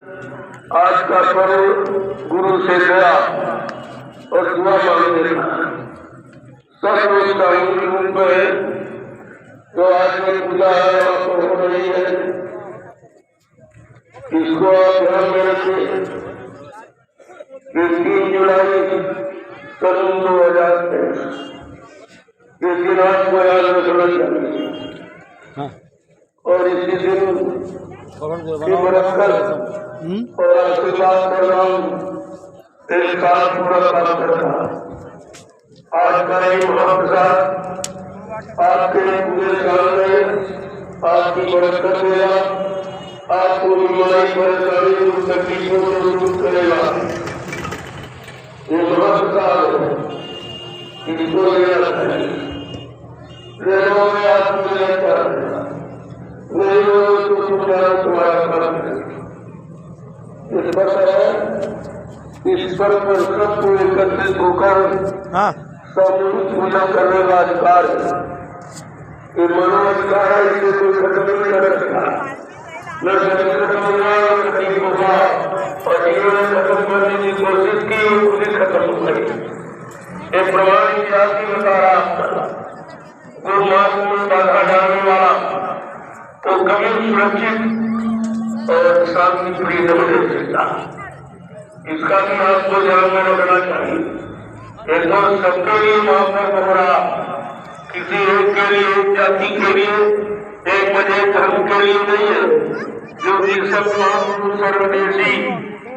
आज का पर्व गुरु से गया और दुआ मांगने का सब लोग का रूप है। तो आज में पूजा हो रही है, इसको आप ध्यान में रखिए। 3 जुलाई सन 2023 इस दिन आपको याद रखना चाहिए। और इसी दिन और आशीर्वाद कर रहा हूँ, इस साल पूरा काम करना। आज का ये महाप्रसाद आपके पूरे साल में आपकी बरकत देगा, आपको बीमारी परेशानी तकलीफों से दूर करेगा। ये महाप्रसाद है, इसको लेना चाहिए। रेलों में आपको लेता है, नहीं हो तो तुम्हारा काम है। इस पर सबको एकत्रित होकर सामूहिक पूजा करने का अधिकार है। ये मनोअधिकार है, इसे कोई खत्म नहीं कर सकता। न जमीन खत्म हुआ न कहीं होगा, और जिन्होंने खत्म करने की कोशिश की उन्हें खत्म हो गई। ये प्रमाण इतिहास की बता रहा आपका गुरु मार्ग में बाधा डालने वाला तो कभी सुरक्षित और शांति प्रिय नहीं दे सकता। इसका भी आपको ध्यान में रखना चाहिए। ये तो सबके लिए महापर्व हो रहा, किसी एक के लिए, एक जाति के लिए, एक मजहब धर्म के लिए नहीं है। जो भी सब महापुरुष सर्वदेशी,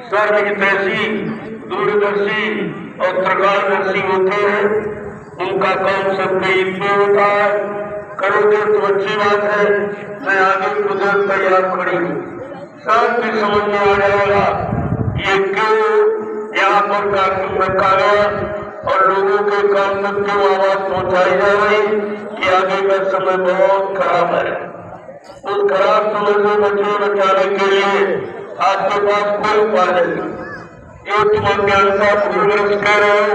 सर्वहितैषी, दूरदर्शी और प्रकारदर्शी होते हैं, उनका काम सबके हित में होता है। करोगे तो अच्छी बात है, मैं आगे कुदरत तैयार खड़ी हूँ, सबकी समझ में आ जाएगा ये क्यों यहाँ पर कार्यक्रम रखा गया और लोगों के काम तक क्यों आवाज पहुंचाई जा रही। कि आगे का समय बहुत खराब है। उस खराब समय से बचाने के लिए आपके पास कोई उपाय नहीं। जो तुम अज्ञानता पूर्वक कह रहे हो,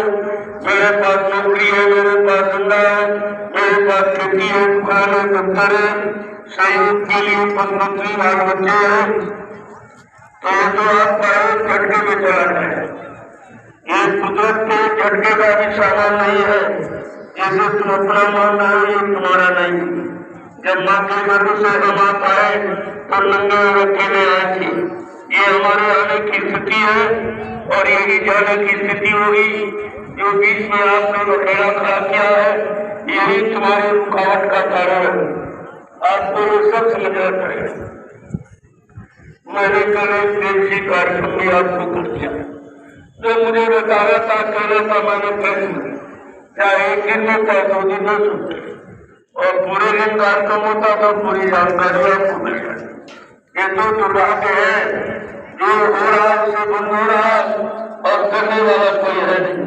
मेरे पास नौकरी है, मेरे पास धंधा है, मेरे पास खेती है, दुकान है, दफ्तर है, सहयोग के लिए प्रधानमंत्री बाल बच्चे हैं, तो ये तो आपका एक झटके में चला जाए। ये कुदरत के झटके का भी सामान नहीं है। जैसे तुम अपना मान रहे हो, ये तुम्हारा नहीं। जब माँ के गर्भ से हम आप आए तो नंगे और अकेले आए थे। ये हमारे आने की स्थिति है और यही जाने की स्थिति होगी। जो बीच में आपने बखेड़ा खड़ा किया है, यही तुम्हारी रुकावट का कारण है। आपको ये सब समझना पड़ेगा। मैंने कल एक देशी कार्यक्रम में आपको कुछ किया, जो मुझे बता रहा था, कह रहा था मैंने कैसे चाहे एक दिन में चाहे 2 दिन में सुनते, और पूरे दिन कार्यक्रम होता तो पूरी जानकारी आपको मिल जाए। ये तो दुर्भाग्य है, जो हो रहा उसे बंद हो रहा और करने वाला कोई है नहीं।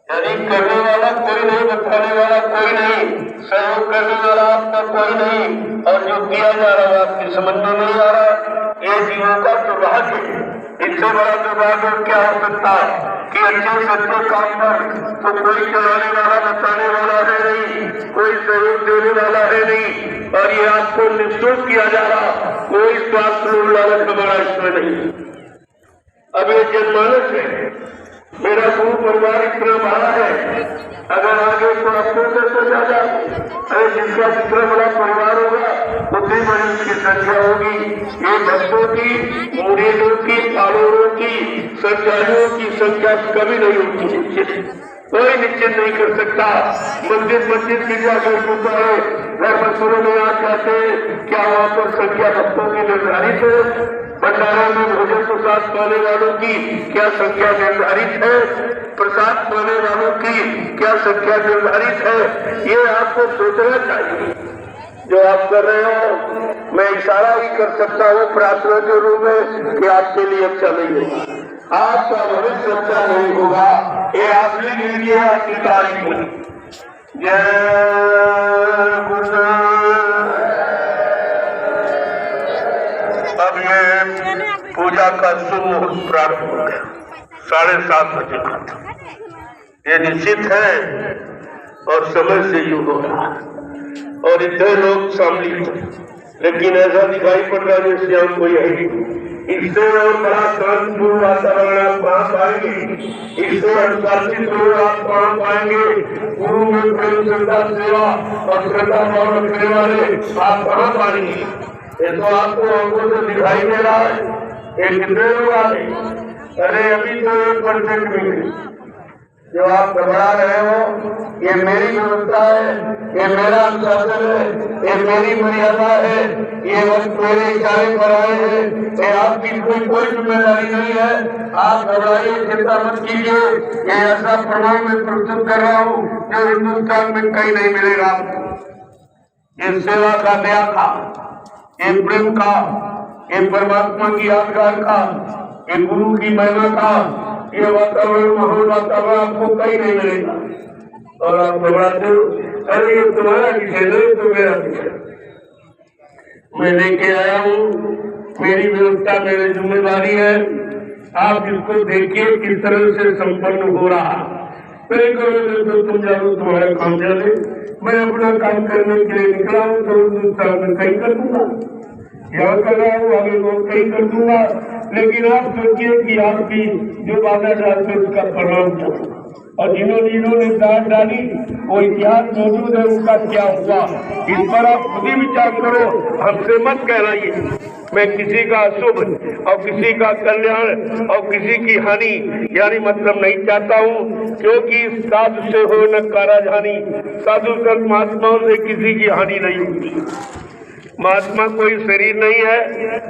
यदि करने वाला कोई नहीं, बताने वाला कोई नहीं, सहयोग करने वाला आपका कोई नहीं, और जो किया जा रहा है आपकी समझ में नहीं आ रहा, ये जीवों का दुर्भाग्य है। इससे बड़ा दुर्भाग्य क्या हो सकता है कि अच्छे सच्चे काम पर तो कोई चलाने वाला, बताने वाला है नहीं, कोई सहयोग देने वाला है नहीं, और ये आपको निःशुल्क किया जा रहा, कोई स्वार्थ लालच हमारा इसमें नहीं। अब ये जनमानस है, मेरा गुरु परिवार इतना बड़ा है, अगर आगे तो आपको कैसे ज्यादा, अरे जिसका जितना बड़ा परिवार होगा उतनी बड़ी उसकी संख्या होगी। ये भक्तों की, मुरीदों की, फॉलोअरों की, संचारियों की संख्या कभी नहीं होती। कोई निश्चित नहीं कर सकता। मस्जिद की जाकर होता है, घर मसूरों में आ जाते, क्या वहाँ पर संख्या भक्तों की निर्धारित है? भंडारों में भोजन प्रसाद पाने वालों की क्या संख्या निर्धारित है? प्रसाद पाने वालों की क्या संख्या निर्धारित है? ये आपको सोचना चाहिए। जो आप कर रहे हो, मैं इशारा ही कर सकता हूँ प्रार्थना के रूप में कि आपके लिए अच्छा नहीं होगा, आपका भविष्य अच्छा नहीं होगा। ये आपने नहीं किया, आपकी तारीफ में। जय गुरुदेव। अब ये पूजा का शुभ मुहूर्त प्रारंभ हो गया, 7:30 बजे का था। ये निश्चित है और समय से युग हो रहा है और इतने लोग सम्मिलित हैं, लेकिन ऐसा दिखाई पड़ रहा है जैसे हम कोई है ही इससे और बड़ा शांतिपूर्ण वातावरण आप कहाँ पाएंगे? इससे अनुशासित लोग आप कहाँ पाएंगे? गुरु में प्रेम श्रद्धा सेवा और श्रद्धा भाव रखने वाले आप कहाँ पाएंगे? ये तो आपको हमको तो दिखाई दे रहा है। ये कितने लोग आए? अरे अभी तो 1% मिले। जो आप घबरा रहे हो, ये मेरी व्यवस्था है, ये मेरा अनुशासन है, ये मेरी मर्यादा है, ये वक्त मेरे इशारे पर आए हैं, ये आपकी कोई जिम्मेदारी नहीं है। आप घबराइए, चिंता मत कीजिए। ये ऐसा प्रभाव मैं प्रस्तुत कर रहा हूँ जो हिंदुस्तान में कहीं नहीं मिलेगा आपको। ये सेवा का, दया का, ये प्रेम का, ये परमात्मा की यादगार का, ये गुरु की महिमा का, ये वातावरण, माहौल वातावरण आपको कहीं नहीं मिलेगा। और आप घबराते हो, अरे ये तुम्हारा विषय नहीं तो मेरा विषय। मैं लेके आया हूँ, मेरी व्यवस्था, मेरी जिम्मेदारी है। आप इसको देखिए किस तरह से संपन्न हो रहा। मेरे करोगे तो तुम जानो तुम्हारा काम चले। मैं अपना काम करने के लिए निकला हूँ तो हिंदुस्तान में कहीं कर दूंगा, यहाँ कर रहा हूँ, आगे लोग कहीं कर दूंगा। लेकिन आप सोचिए कि आपकी जो बाधा डालते उसका परिणाम क्या होगा। और जिन्होंने दान डाली वो इतिहास मौजूद है, उनका क्या हुआ, इस पर आप खुद ही विचार करो। हमसे मत कहलाइए। मैं किसी का शुभ और किसी का कल्याण और किसी की हानि यानी मतलब नहीं चाहता हूँ, क्योंकि साधु से हो न कारज हानि। साधु संत महात्माओं से किसी की हानि नहीं होती। महात्मा कोई शरीर नहीं है,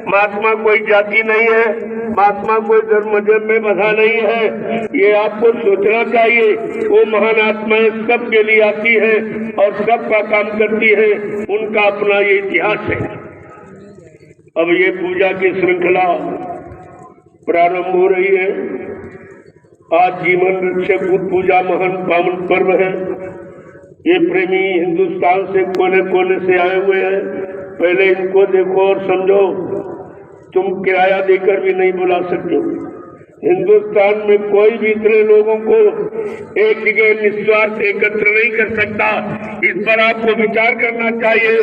महात्मा कोई जाति नहीं है, महात्मा कोई धर्म मजहब में बंधा नहीं है। ये आपको सोचना चाहिए। वो महान आत्माएं सबके लिए आती है और सबका काम करती है, उनका अपना ये इतिहास है। अब ये पूजा की श्रृंखला प्रारंभ हो रही है। आज जीवन रक्षक बुद्ध पूजा महान पावन पर्व है। ये प्रेमी हिंदुस्तान से कोने कोने से आए हुए हैं। पहले इनको देखो और समझो। तुम किराया देकर भी नहीं बुला सकते। हिंदुस्तान में कोई भी इतने लोगों को एक जगह निस्वार्थ एकत्र नहीं कर सकता। इस पर आपको विचार करना चाहिए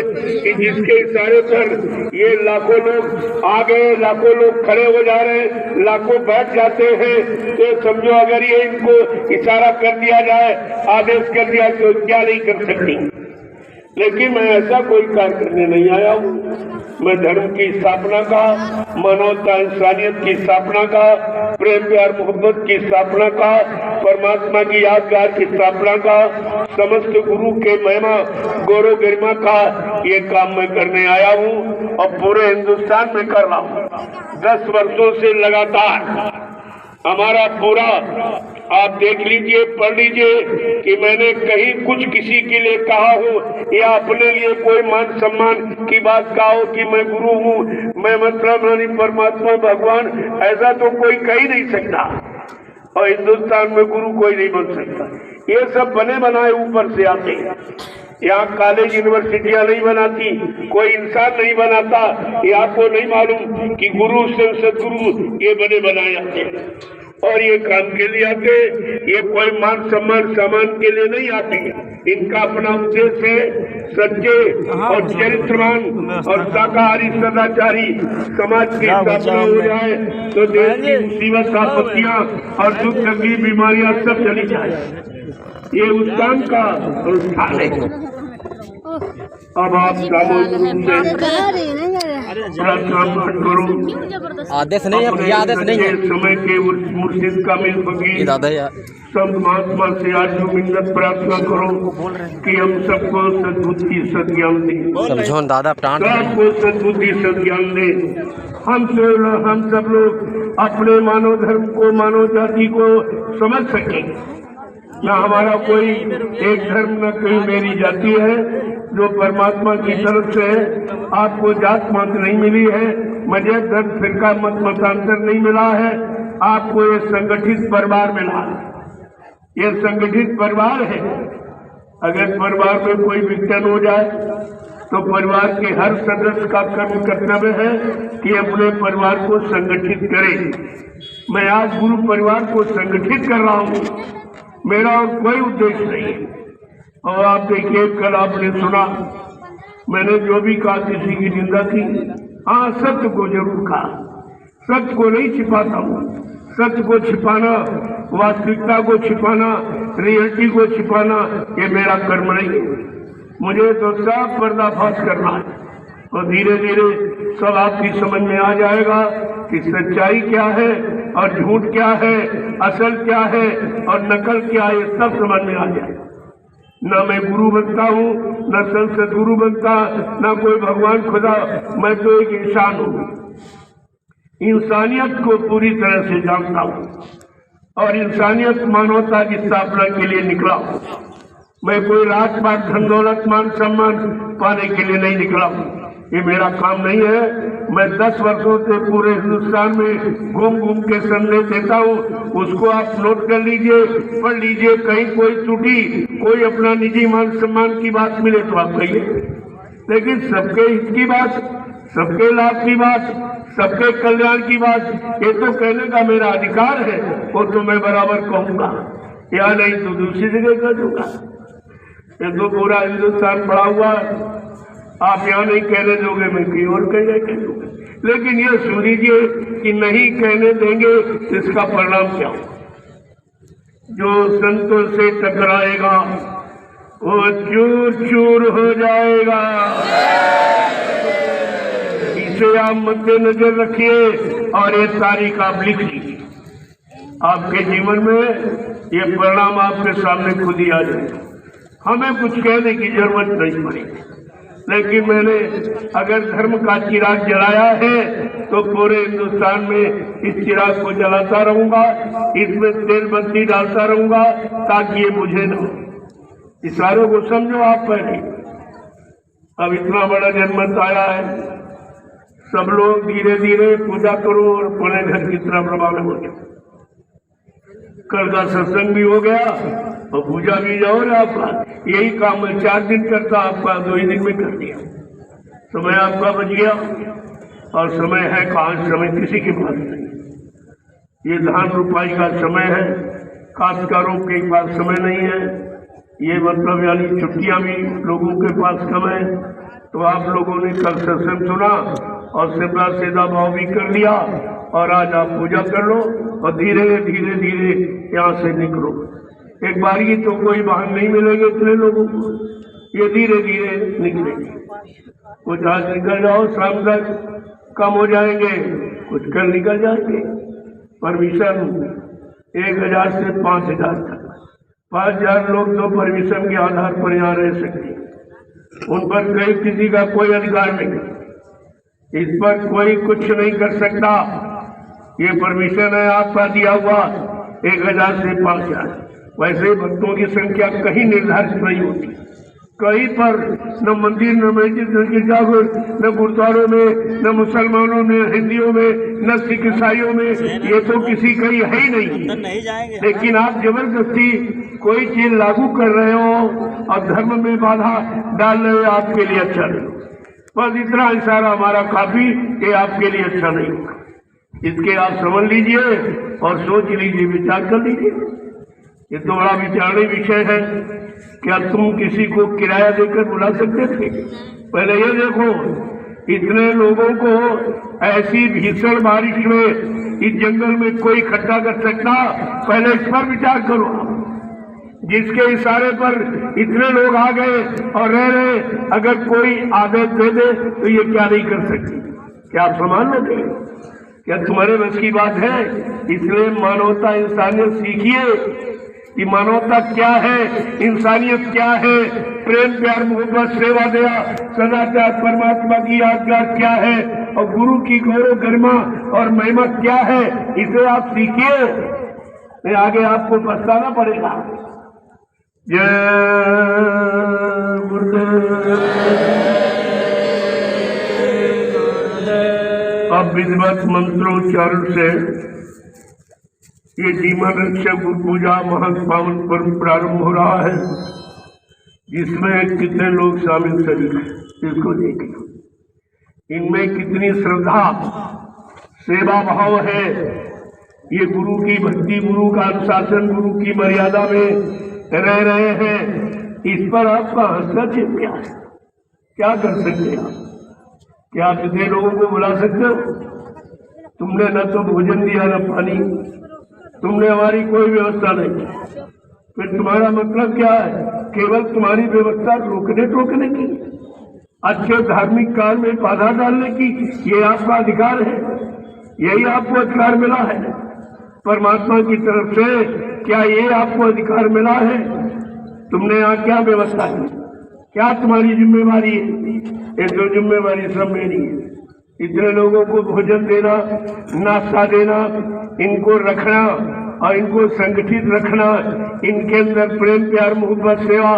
कि जिसके इशारे पर ये लाखों लोग आ गए, लाखों लोग खड़े हो जा रहे हैं, लाखों बैठ जाते हैं, तो समझो अगर ये इनको इशारा कर दिया जाए, आदेश कर दिया, तो क्या नहीं कर सकती। लेकिन मैं ऐसा कोई कार्य करने नहीं आया हूँ। मैं धर्म की स्थापना का, मानवता इंसानियत की स्थापना का, प्रेम प्यार मोहब्बत की स्थापना का, परमात्मा की यादगार की स्थापना का, समस्त गुरु के महिमा गौरव गरिमा का ये काम मैं करने आया हूँ और पूरे हिंदुस्तान में कर रहा हूँ। 10 वर्षों से लगातार हमारा पूरा, आप देख लीजिए, पढ़ लीजिए कि मैंने कहीं कुछ किसी के लिए कहा हो या अपने लिए कोई मान सम्मान की बात कहा हो कि मैं गुरु हूँ, मैं मतलब परमात्मा भगवान, ऐसा तो कोई कह ही नहीं सकता। और हिंदुस्तान में गुरु कोई नहीं बन सकता। ये सब बने बनाए ऊपर से आते हैं। यहाँ कॉलेज यूनिवर्सिटियाँ नहीं बनाती, कोई इंसान नहीं बनाता। ये आपको नहीं मालूम कि गुरु से सदगुरु ये बने बनाए आते हैं और ये काम के लिए आते। ये कोई मान सम्मान सामान के लिए नहीं आते। इनका अपना उद्देश्य है सच्चे और चरित्रवान और शाकाहारी सदाचारी समाज की स्थापना हो जाए तो देश की मुसीबत आपत्तियाँ और दुख तकलीफ बीमारियाँ सब चली जाए। ये उस काम का अनुष्ठान है। अब आप आदेश नहीं है भैया, आदेश नहीं है। समय के मुर्शिद कामिल फकीर संत महात्मा से आज जो मिन्नत प्रार्थना करो कि हम सबको सद्बुद्धि सद्ज्ञान दे। समझो दादा, प्राण सबको सद्बुद्धि सद्ज्ञान दे। हम सब लोग अपने मानव धर्म को, मानव जाति को समझ सके। न हमारा कोई एक धर्म, न कोई मेरी जाति है, जो परमात्मा की तरफ से है। आपको जात मत नहीं मिली है, मजहब धर्म फिरका मत मतांतर नहीं मिला है। आपको ये संगठित परिवार मिला है। ये संगठित परिवार है। अगर परिवार में कोई विघटन हो जाए तो परिवार के हर सदस्य का कर्तव्य है कि अपने परिवार को संगठित करे। मैं आज गुरु परिवार को संगठित कर रहा हूँ। मेरा और कोई उद्देश्य नहीं है। और आप देखिए, कल आपने सुना मैंने जो भी कहा किसी की निंदा की। हाँ, सत्य को जरूर कहा। सच को नहीं छिपाता हूँ। सच को छिपाना, वास्तविकता को छिपाना, रियलिटी को छिपाना ये मेरा कर्म नहीं है। मुझे तो सब पर्दाफाश करना है और धीरे धीरे सब आपकी समझ में आ जाएगा कि सच्चाई क्या है और झूठ क्या है, असल क्या है और नकल क्या है, सब समझ में आ जाएगा। न मैं गुरु बनता हूँ, न संत गुरु बनता, न कोई भगवान खुदा, मैं तो एक इंसान हूँ। इंसानियत को पूरी तरह से जानता हूँ और इंसानियत मानवता की स्थापना के लिए निकला हूँ। मैं कोई राजपाट, धन दौलत, मान सम्मान पाने के लिए नहीं निकला हूँ। ये मेरा काम नहीं है। मैं 10 वर्षों से पूरे हिंदुस्तान में घूम घूम के संदेश देता हूँ। उसको आप नोट कर लीजिए, पढ़ लीजिए। कहीं कोई त्रुटि, कोई अपना निजी मान सम्मान की बात मिले तो आप कहिए, लेकिन सबके हित की बात, सबके लाभ की बात, सबके कल्याण की बात, ये तो कहने का मेरा अधिकार है। वो तो मैं बराबर कहूँगा, या नहीं तो दूसरी जगह कर दूंगा। ये तो पूरा हिंदुस्तान पड़ा हुआ, आप यहाँ नहीं कहने दोगे, मैं कहीं और कह दूंगा। लेकिन ये सुन लीजिए कि नहीं कहने देंगे इसका परिणाम क्या हो। जो संतों से टकराएगा वो चूर चूर हो जाएगा। इसे आप मद्देनजर रखिए और ये तारीख आप लिख लीजिए। आपके जीवन में ये परिणाम आपके सामने खुद ही आ जाएगा। हमें कुछ कहने की जरूरत नहीं पड़ेगी। लेकिन मैंने अगर धर्म का चिराग जलाया है तो पूरे हिंदुस्तान में इस चिराग को जलाता रहूंगा, इसमें तेल बत्ती डालता रहूंगा ताकि ये बुझे न। इशारों को समझो आप पहले। अब इतना बड़ा जनमत आया है, सब लोग धीरे धीरे पूजा करो और अपने घर की तरफ रवाना हो जाओ। कल का सत्संग भी हो गया और पूजा भी जाओ ना। आपका यही काम मैं 4 दिन करता, आपका 2 ही दिन में कर दिया। समय आपका बच गया और समय है कहाँ, समय किसी के पास नहीं। ये धान रुपाई का समय है, काश्तकारों के पास समय नहीं है। ये मतलब यानी छुट्टियां भी लोगों के पास कम है। तो आप लोगों ने कल सत्संग सुना और सेवा सेदा भाव भी कर लिया और आज आप पूजा कर लो और धीरे धीरे धीरे यहाँ से निकलो। एक बार ही तो कोई वाहन नहीं मिलेंगे इतने लोगों को, ये धीरे धीरे निकलेंगे। कुछ आज निकल जाओ, शाम तक कम हो जाएंगे, कुछ कल निकल जाएंगे। परमिशन 1000 से 5000 तक, 5000 लोग तो परमिशन के आधार पर यहाँ रह सकते हैं। उन पर कहीं किसी का कोई अधिकार नहीं, इस पर कोई कुछ नहीं कर सकता। ये परमिशन है आपका दिया हुआ 1000 से 5000। वैसे भक्तों की संख्या कहीं निर्धारित नहीं होती। कहीं पर न मंदिर, न मस्जिद, न गिरजाघर, न गुरुद्वारों में, न मुसलमानों में, हिंदियों में, न सिख ईसाइयों में, ये तो किसी का है ही नहीं। लेकिन आप जबरदस्ती कोई चीज लागू कर रहे हो और धर्म में बाधा डाल रहे हो, आपके लिए अच्छा नहीं। बस इतना इशारा हमारा काफी, ये आपके लिए अच्छा नहीं होगा। इसके आप समझ लीजिए और सोच लीजिए, विचार कर लीजिए। ये तो बड़ा विचारणीय विषय है। क्या तुम किसी को किराया देकर बुला सकते थे? पहले ये देखो, इतने लोगों को ऐसी भीषण बारिश में इस जंगल में कोई इकट्ठा कर सकता? पहले इस पर विचार करो। जिसके इशारे पर इतने लोग आ गए और रह रहे, अगर कोई आदेश दे दे तो ये क्या नहीं कर सकती? क्या आप संभाल लोगे? क्या तुम्हारे बस की बात है? इसलिए मानवता, इंसानियत सीखिए कि मानवता क्या है, इंसानियत क्या है, प्रेम प्यार मोहब्बत सेवा दया सदाचार परमात्मा की आज्ञा क्या है और गुरु की गौरव गरिमा और महिमा क्या है, इसे आप सीखिए। नहीं आगे आपको पछताना पड़ेगा। जय गुरुदेव। अब विधिवत मंत्रोच्चारण से ये जीवन रक्षक गुरु पूजा महान पावन पर्व प्रारंभ हो रहा है, जिसमें कितने लोग शामिल शरीक हैं इसको देखिए। इनमें कितनी श्रद्धा सेवा भाव है। ये गुरु की भक्ति, गुरु का अनुशासन, गुरु की मर्यादा में रह रहे हैं। इस पर आपका हस्तक्षेप क्या है? क्या कर सकते हैं आप? क्या आप इतने लोगों को बुला सकते हो? तुमने न तो भोजन दिया न पानी, तुमने हमारी कोई व्यवस्था नहीं। फिर तुम्हारा मतलब क्या है? केवल तुम्हारी व्यवस्था रोकने टोकने की, अच्छे धार्मिक कार्य में बाधा डालने की, ये आपका अधिकार है? यही आपको अधिकार मिला है परमात्मा की तरफ से? क्या ये आपको अधिकार मिला है? तुमने यहाँ क्या व्यवस्था की? क्या तुम्हारी जिम्मेवारी है? ये जो जिम्मेवारी सब मेरी है। इतने लोगों को भोजन देना, नाश्ता देना, इनको रखना और इनको संगठित रखना, इनके अंदर प्रेम प्यार मोहब्बत सेवा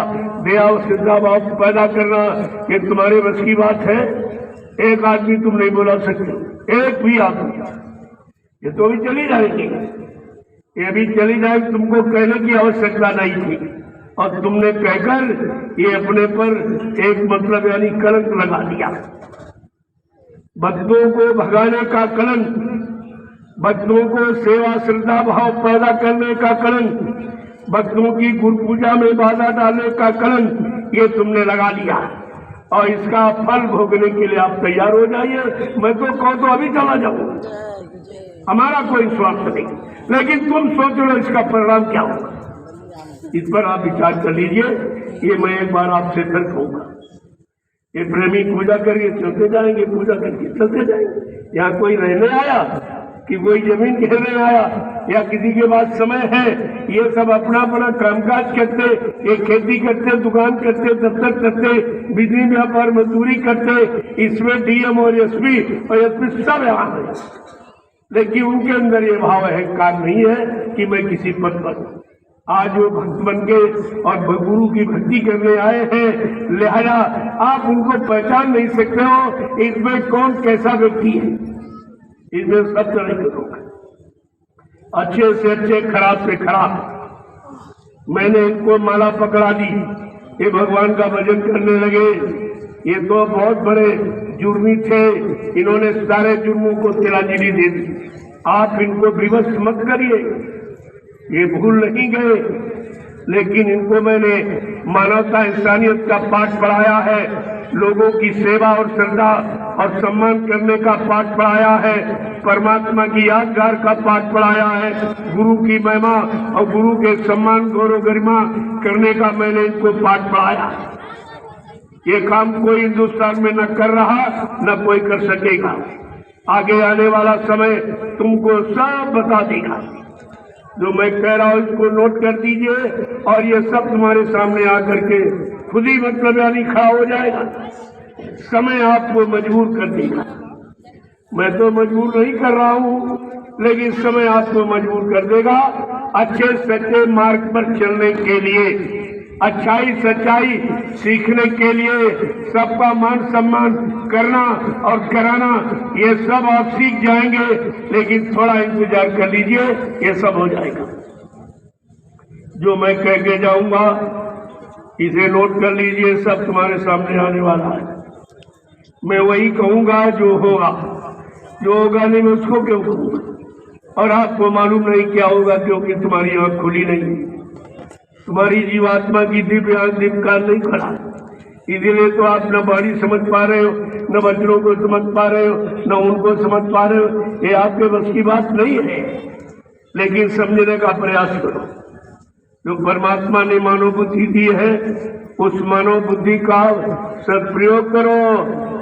दया और श्रद्धा भाव पैदा करना, ये तुम्हारे बस की बात है? एक आदमी तुम नहीं बुला सकते, एक भी आदमी। ये तो अभी चली जाएगी, ये भी चली जाए, तुमको कहने की आवश्यकता नहीं थी और तुमने कहकर ये अपने पर एक मतलब यानी कलंक लगा दिया। भक्तों को भगाने का कलंक, भक्तों को सेवा श्रद्धा भाव पैदा करने का कलंक, भक्तों की गुरु पूजा में बाधा डालने का कलंक, ये तुमने लगा लिया और इसका फल भोगने के लिए आप तैयार हो जाइए। मैं तो कहूं तो अभी चला जाऊं, हमारा कोई स्वार्थ नहीं, लेकिन तुम सोच लो इसका परिणाम क्या होगा। इस पर आप विचार कर लीजिए। ये मैं एक बार आपसे फिर कहूंगा, ये प्रेमी पूजा करके चलते जाएंगे, पूजा करके चलते जाएंगे। यहाँ कोई रहने आया कि कोई जमीन घेरने आया या किसी के पास समय है? ये सब अपना अपना कामकाज करते, ये खेती करते, दुकान करते, दफ्तर करते, बिजली व्यापार मजदूरी करते, इसमें डीएम और एसपी और एसपी सब यहाँ है, लेकिन उनके अंदर ये भाव है कार नहीं है कि मैं किसी पद पर। आज वो भक्त बन के और गुरु की भक्ति करने आए हैं, लिहाजा आप उनको पहचान नहीं सकते हो इसमें कौन कैसा व्यक्ति है। इसमें सब तरह के लोग, अच्छे से अच्छे, खराब से खराब। मैंने इनको माला पकड़ा दी, ये भगवान का भजन करने लगे। ये तो बहुत बड़े जुर्मी थे, इन्होंने सारे जुर्मों को तिलांजलि दे दी। आप इनको विवश मत करिए, ये भूल नहीं गए, लेकिन इनको मैंने मानवता इंसानियत का पाठ पढ़ाया है, लोगों की सेवा और श्रद्धा और सम्मान करने का पाठ पढ़ाया है, परमात्मा की यादगार का पाठ पढ़ाया है, गुरु की महिमा और गुरु के सम्मान गौरव गरिमा करने का मैंने इनको पाठ पढ़ाया। ये काम कोई हिंदुस्तान में न कर रहा, न कोई कर सकेगा। आगे आने वाला समय तुमको सब बता देगा। जो मैं कह रहा हूँ इसको नोट कर दीजिए और ये सब तुम्हारे सामने आकर के खुद ही मतलब यानी खड़ा हो जाएगा। समय आपको मजबूर कर देगा। मैं तो मजबूर नहीं कर रहा हूँ, लेकिन समय आपको मजबूर कर देगा अच्छे सच्चे मार्ग पर चलने के लिए, अच्छाई सच्चाई सीखने के लिए, सबका मान सम्मान करना और कराना, ये सब आप सीख जाएंगे। लेकिन थोड़ा इंतजार कर लीजिए, ये सब हो जाएगा। जो मैं कह के जाऊंगा इसे नोट कर लीजिए, सब तुम्हारे सामने आने वाला है। मैं वही कहूंगा जो होगा, जो होगा नहीं मैं उसको क्यों कहूंगा। और आपको मालूम नहीं क्या होगा, क्योंकि तुम्हारी आंख खुली नहीं, तुम्हारी जीवात्मा की दिव्य आंख दिव्यकाल नहीं खड़ा। इसीलिए तो आप न बाणी समझ पा रहे हो, न वचनों को समझ पा रहे हो, न उनको समझ पा रहे हो। ये आपके बस की बात नहीं है, लेकिन समझने का प्रयास करो। जो परमात्मा ने मानव बुद्धि दी है, उस मानव बुद्धि का सदप्रयोग करो।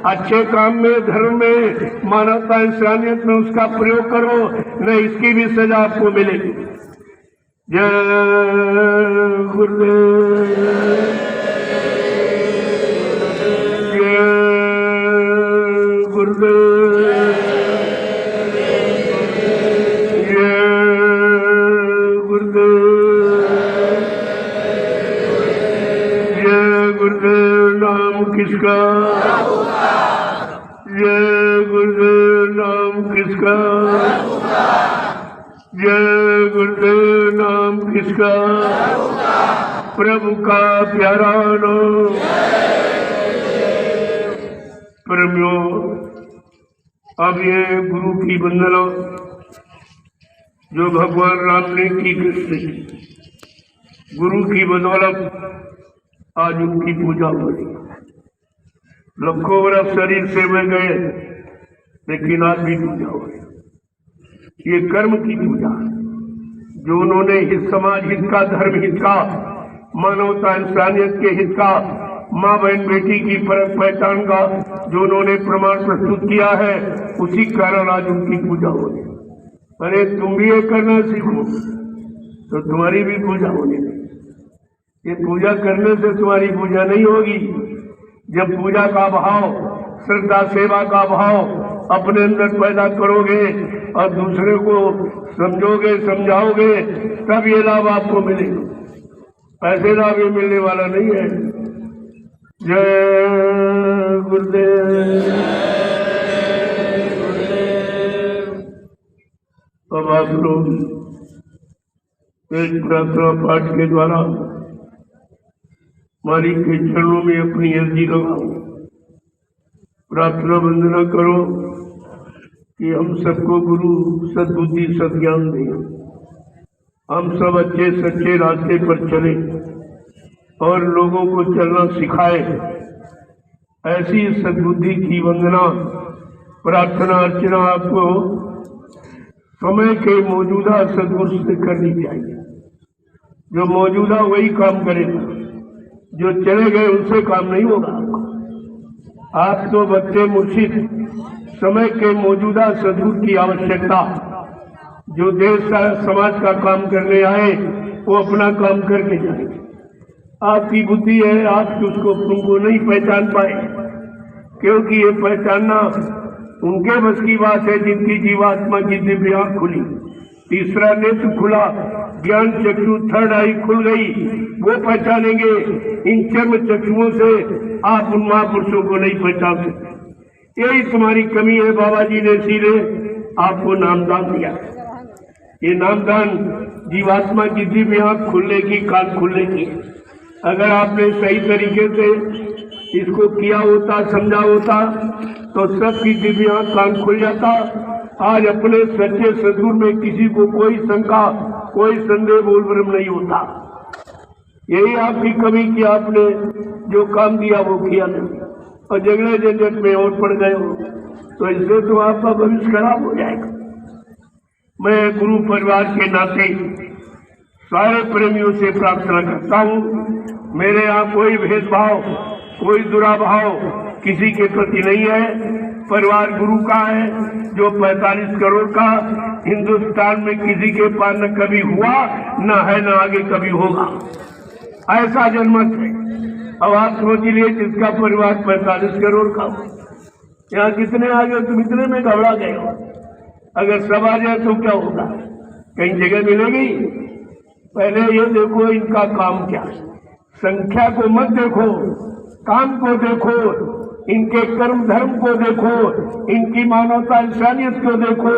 अच्छे काम में, धर्म में, मानवता इंसानियत में उसका प्रयोग करो, न इसकी भी सजा आपको मिलेगी। जय गुरुदेव, जय गुरुदेव, जय गुरुदेव, जय गुरुदेव। नाम किसका? जय गुरुदेव। नाम किसका? जय गुरुदेव। नाम किसका? प्रभु का प्यारा नाम। प्रेमियों, अब ये गुरु की वंदना जो भगवान राम ने की कृष्ण की, गुरु की बदौलत आज उनकी पूजा हो रही। लाखों वर्ष शरीर से में गए, लेकिन आज भी पूजा हो रही। ये कर्म की पूजा जो उन्होंने हित, समाज हित का, धर्म हित का, मानवता इंसानियत के हित का, माँ बहन बेटी की फर्क पहचान का जो उन्होंने प्रमाण प्रस्तुत किया है, उसी कारण आज उनकी पूजा होगी। अरे तुम भी ये करना सीखो तो तुम्हारी भी पूजा होगी। ये पूजा करने से तुम्हारी पूजा नहीं होगी। जब पूजा का भाव, श्रद्धा, सेवा का भाव अपने अंदर पैदा करोगे और दूसरे को समझोगे, समझाओगे, तब ये लाभ आपको मिलेगा। ऐसे लाभ ये मिलने वाला नहीं है। जय गुरुदेव। अब आप लोग एक प्रार्थना पाठ के द्वारा मालिक के चरणों में अपनी अर्जी लगाओ, प्रार्थना वंदना करो कि हम सबको गुरु सद्बुद्धि सद्ज्ञान दे, हम सब अच्छे सच्चे रास्ते पर चले और लोगों को चलना सिखाए। ऐसी सद्बुद्धि की वंदना, प्रार्थना, अर्चना आपको समय के मौजूदा सदगुरु से करनी चाहिए। जो मौजूदा वही काम करेगा, जो चले गए उनसे काम नहीं होगा। आप तो बच्चे मुर्शिद, समय के मौजूदा सदगुरु की आवश्यकता, जो देश समाज का काम करने आए वो अपना काम करके जाए। आपकी बुद्धि है, आप उसको तुमको नहीं पहचान पाए, क्योंकि ये पहचानना उनके बस की बात है जिनकी जीवात्मा की दिव्य आंख खुली, तीसरा नेत्र खुला, ज्ञान चक्षु, थर्ड आई खुल गई, वो पहचानेंगे। इन चर्म चक्षुओं से आप उन महापुरुषों को नहीं पहचान सकते। यही तुम्हारी कमी है। बाबा जी ने सीधे आपको नामदान दिया। ये नामदान जीवात्मा की दिव्य आंख खुलने की, कान खुलने की। अगर आपने सही तरीके से इसको किया होता, समझा होता, तो सबकी दिव्य आंख, कान खुल जाता। आज अपने सच्चे सदगुरु में किसी को कोई शंका, कोई संदेह, बोल भ्रम नहीं होता। यही आपकी कमी कि आपने जो काम दिया वो किया नहीं और झगड़े झंझट में और पड़ गए हो, तो इससे तो आपका भविष्य खराब हो जाएगा। मैं गुरु परिवार के नाते सारे प्रेमियों से प्रार्थना करता हूँ, मेरे यहाँ कोई भेदभाव, कोई दुराभाव किसी के प्रति नहीं है। परिवार गुरु का है, जो 45 करोड़ का हिंदुस्तान में किसी के पास न कभी हुआ, न है, न आगे कभी होगा। ऐसा जनमत है। अब आप सोच लीजिए जिसका परिवार 45 करोड़ का हो, यहाँ कितने आ गए, तुम इतने में घबरा गए हो। अगर सब आ जाए तो क्या होगा, कहीं जगह मिलेगी? पहले ये देखो इनका काम क्या है। संख्या को मत देखो, काम को देखो, इनके कर्म धर्म को देखो, इनकी मानवता इंसानियत को देखो,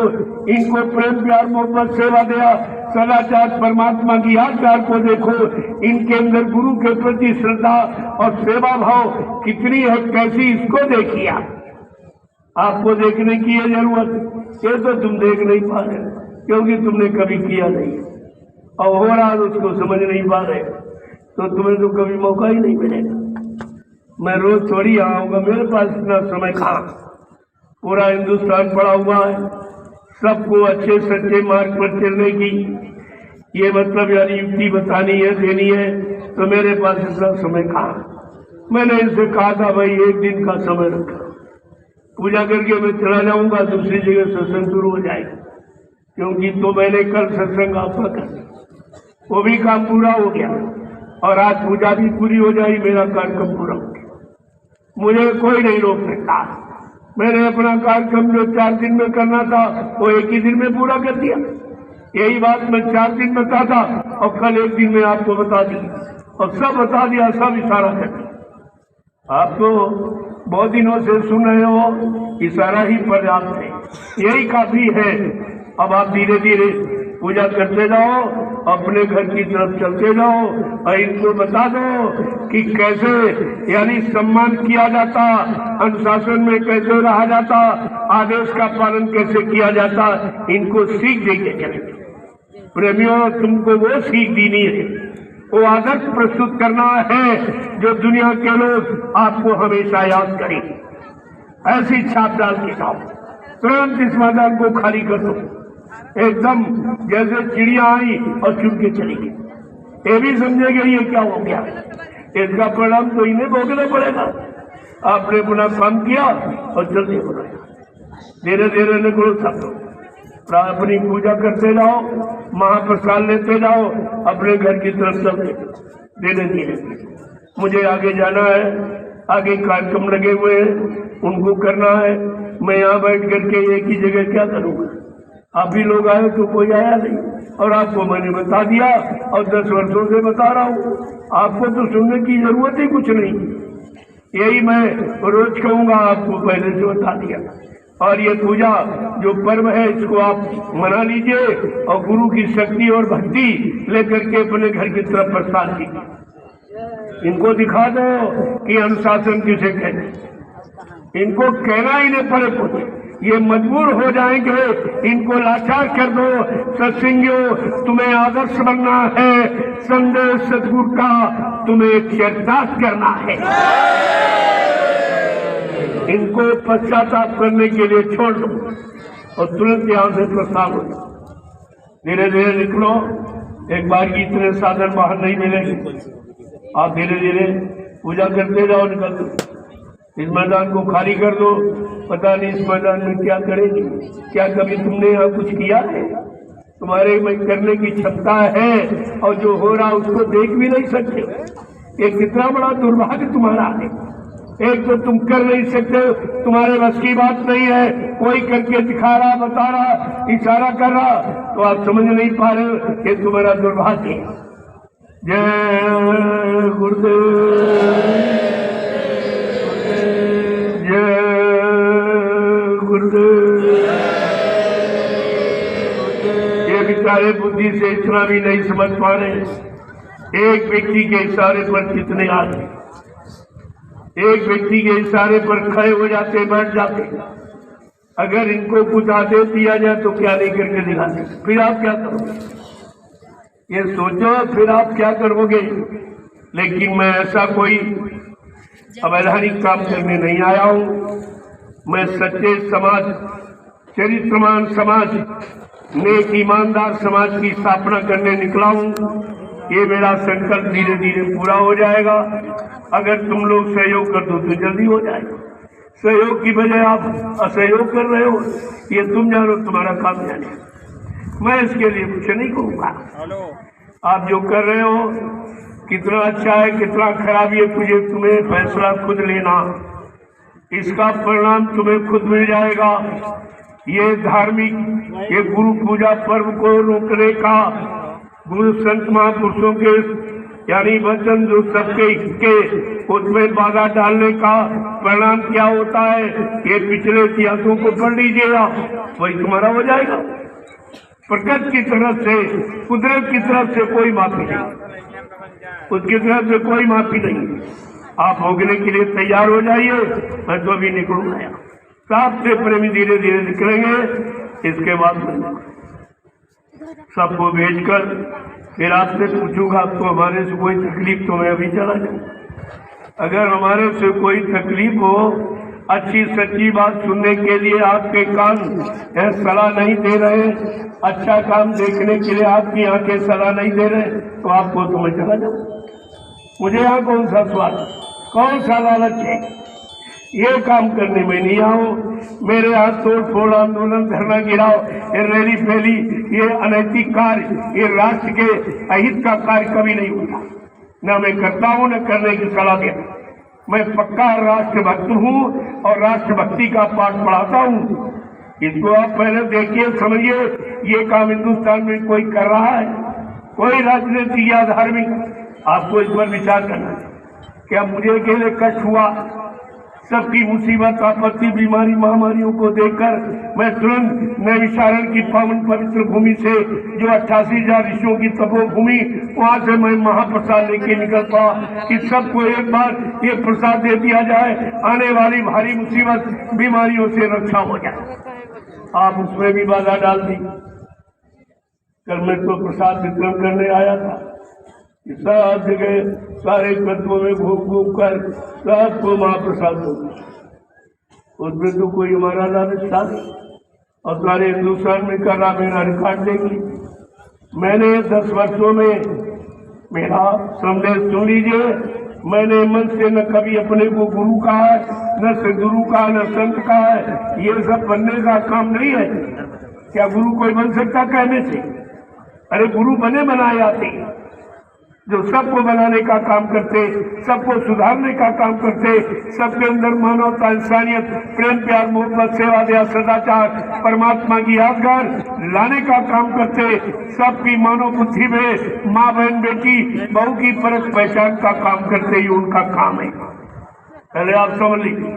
इनको प्रेम प्यार मोहब्बत सेवा दया सदाचार परमात्मा की आचार को देखो, इनके अंदर गुरु के प्रति श्रद्धा और सेवा भाव कितनी है, कैसी, इसको देखिए। आपको देखने की है जरूरत, ये तो तुम देख नहीं पा रहे क्योंकि तुमने कभी किया नहीं और हो रहा उसको समझ नहीं पा रहे, तो तुम्हें तो कभी मौका ही नहीं मिलेगा। मैं रोज थोड़ी आऊंगा, मेरे पास इतना समय कहाँ। पूरा हिंदुस्तान पड़ा हुआ है, सबको अच्छे सच्चे मार्ग पर चलने की ये मतलब यानी युक्ति बतानी है, देनी है, तो मेरे पास इतना समय कहाँ। मैंने इनसे कहा था भाई एक दिन का समय रखा, पूजा करके मैं चला जाऊंगा, दूसरी जगह सत्संग शुरू हो जाएगा, क्योंकि तो मैंने कल सत्संग आपका कर, वो भी काम पूरा हो गया और आज पूजा भी पूरी हो जाएगी, मेरा कार्यक्रम पूरा हो गया। मुझे कोई नहीं रोक सकता। मैंने अपना कार्यक्रम जो 4 दिन में करना था वो एक ही दिन में पूरा कर दिया। यही बात मैं 4 दिन में कहा था और कल 1 दिन में आपको बता दी और सब बता दिया, सब इशारा कर दिया। आप तो बहुत दिनों से सुन रहे हो, इशारा ही पर्याप्त है, यही काफी है। अब आप धीरे धीरे पूजा करते जाओ, अपने घर की तरफ चलते जाओ और इनको बता दो कि कैसे यानी सम्मान किया जाता, अनुशासन में कैसे रहा जाता, आदेश का पालन कैसे किया जाता, इनको सीख देके चले। प्रेमियों, तुमको वो सीख देनी है, वो आदर्श प्रस्तुत करना है जो दुनिया के लोग आपको हमेशा याद करें। ऐसी छाप डाल के जाओ, तुरंत इस मैदान को खाली कर दो, एकदम जैसे चिड़िया आई और चुन के चली गई। ये भी समझेगा ये क्या हो गया, इसका परिणाम तो इन्हें भोगना पड़ेगा। आपने अपना काम किया और जल्दी बनाया, धीरे धीरे निकलो सब लोग, अपनी पूजा करते जाओ, महाप्रसाद लेते जाओ, अपने घर की तरफ चलते धीरे धीरे। मुझे आगे जाना है, आगे कार्यक्रम लगे हुए हैं, उनको करना है। मैं यहाँ बैठ करके एक ही जगह क्या करूँगा? आप भी लोग आए तो कोई आया नहीं, और आपको मैंने बता दिया और 10 वर्षों से बता रहा हूँ, आपको तो सुनने की जरूरत ही कुछ नहीं। यही मैं रोज कहूँगा, आपको पहले से बता दिया। और ये पूजा जो पर्व है इसको आप मना लीजिए और गुरु की शक्ति और भक्ति लेकर के अपने घर की तरफ प्रस्थान कीजिए। इनको दिखा दो कि अनुशासन किसे कहते, इनको कहना ही नहीं पड़े कुछ, ये मजबूर हो जाएंगे। इनको लाचार कर दो। सत्संगियों, तुम्हें आदर्श बनना है, संदेश सतगुरु का तुम्हें चरितार्थ करना है। इनको पश्चाताप करने के लिए छोड़ दो और तुरंत यहाँ से प्रस्थान हो जाओ। धीरे धीरे निकलो, एक बार की इतने साधन बाहर नहीं मिलेंगे। आप धीरे धीरे पूजा करते जाओ, निकल दो, इस मैदान को खाली कर दो। पता नहीं इस मैदान में क्या करेंगे, क्या कभी तुमने यहाँ कुछ किया है? तुम्हारे में करने की क्षमता है और जो हो रहा उसको देख भी नहीं सकते। ये कितना बड़ा दुर्भाग्य तुम्हारा है। एक तो तुम कर नहीं सकते, तुम्हारे बस की बात नहीं है, कोई करके दिखा रहा, बता रहा, इशारा कर रहा, तो आप समझ नहीं पा रहे, ये तुम्हारा दुर्भाग्य है। जय गुरुदेव, जय गुरुदेव। ये बेचारे बुद्धि से इतना भी नहीं समझ पा रहे, एक व्यक्ति के इशारे पर कितने आदमी एक व्यक्ति के इशारे पर खड़े हो जाते, बैठ जाते। अगर इनको कुछ आदेश दिया जाए तो क्या नहीं करके दिखाते, फिर आप क्या करोगे? ये सोचो, फिर आप क्या करोगे? लेकिन मैं ऐसा कोई अवैधानिक काम करने नहीं आया हूँ। मैं सच्चे समाज, चरित्रमान समाज, नेक ईमानदार समाज की स्थापना करने निकला हूँ। ये मेरा संकल्प धीरे धीरे पूरा हो जाएगा। अगर तुम लोग सहयोग कर दो तो जल्दी हो जाएगा। सहयोग की बजाय आप असहयोग कर रहे हो, ये तुम जानो, तुम्हारा काम जाने। मैं इसके लिए कुछ नहीं कहूँगा। आप जो कर रहे हो कितना अच्छा है, कितना खराब, ये तुम्हें फैसला खुद लेना, इसका परिणाम तुम्हें खुद मिल जाएगा। ये धार्मिक, ये गुरु पूजा पर्व को रोकने का, गुरु संत महापुरुषों के यानी वचन जो सबके के उसमें बाधा डालने का परिणाम क्या होता है, ये पिछले इतिहासों को पढ़ लीजिएगा, वही तुम्हारा हो जाएगा। प्रकृति की तरफ से, कुदरत की तरफ से कोई माफी नहीं, उसकी तरफ से कोई माफी नहीं। आप भोगने के लिए तैयार हो जाइए, मैं तो अभी निकलूंगा। साफ से प्रेमी धीरे धीरे निकलेंगे। इसके बाद सबको भेजकर फिर आपसे पूछूंगा, आपको हमारे से कोई तकलीफ तो मैं अभी चला जाऊँ। अगर हमारे से कोई तकलीफ हो, अच्छी सच्ची बात सुनने के लिए आपके कान सलाह नहीं दे रहे, अच्छा काम देखने के लिए आपकी आंखें सलाह नहीं दे रहे, तो आपको तो मैं चला जाऊँ। मुझे यहाँ कौन सा स्वाद, कौन सा लालच है? ये काम करने में नहीं आओ। मेरे हाथ तोड़ फोड़, आंदोलन, धरना गिराओ, ये रैली फैली, ये अनैतिक कार्य, ये राष्ट्र के अहित का कार्य कभी नहीं होता। न मैं करता हूँ, न करने की सलाह देता। मैं पक्का राष्ट्रभक्त हूँ और राष्ट्रभक्ति का पाठ पढ़ाता हूँ। इसको आप पहले देखिए, समझिए, ये काम हिंदुस्तान में कोई कर रहा है, कोई राजनीतिक या धार्मिक। आपको इस पर विचार करना है। क्या मुझे अकेले कष्ट हुआ? सबकी मुसीबत, आपत्ति, बीमारी, महामारियों को देखकर मैं तुरंत नैमिषारण्य की पावन पवित्र भूमि से, जो 88,000 ऋषियों की तपोभूमि, वहां से मैं महाप्रसाद लेके निकल पड़ा कि सबको एक बार ये प्रसाद दे दिया जाए, आने वाली भारी मुसीबत, बीमारियों से रक्षा हो जाए। आप उसमें भी बाधा डाल दी। कल मैं तो प्रसाद वितरण करने आया था, सब जगह सारे तत्वों में घूम घूम कर सबको महाप्रसाद हो गया। उसमें तो कोई हमारा लालच था नहीं। और सारे हिंदुस्तान में कर रहा मेरा रिकॉर्ड देगी। मैंने 10 वर्षों में मेरा संदेश सुन लीजिए, मैंने मन से न कभी अपने को गुरु कहा है, न सदगुरु कहा, न संत कहा है। ये सब बनने का काम नहीं है। क्या गुरु कोई बन सकता कहने से? अरे गुरु बने बनाए जाते जो सबको बनाने का काम करते, सबको सुधारने का काम करते, सबके अंदर मानवता, इंसानियत, प्रेम, प्यार, मोहब्बत, सेवा, दया, सदाचार, परमात्मा की यादगार लाने का काम करते, सबकी मानव बुद्धि में माँ, बहन, बेटी, बहू की परख पहचान का काम करते, ये उनका काम है। पहले आप समझ लीजिए।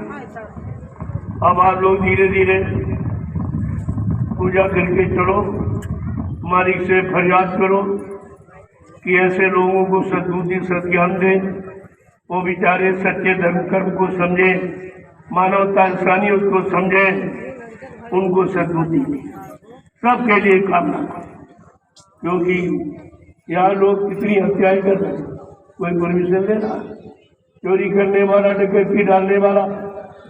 अब आप लोग धीरे धीरे पूजा करके चलो, मालिक से फरियाद करो कि ऐसे लोगों को सद्बुद्धि, सद्ज्ञान दे, वो बेचारे सच्चे धर्म कर्म को समझे, मानवता, इंसानियत को समझे, उनको सद्बुद्धि दे, सबके लिए कामना करो। क्योंकि यहाँ लोग कितनी हत्याएं कर रहे हैं, कोई परमिशन दे रहा? चोरी करने वाला, डकैती डालने वाला,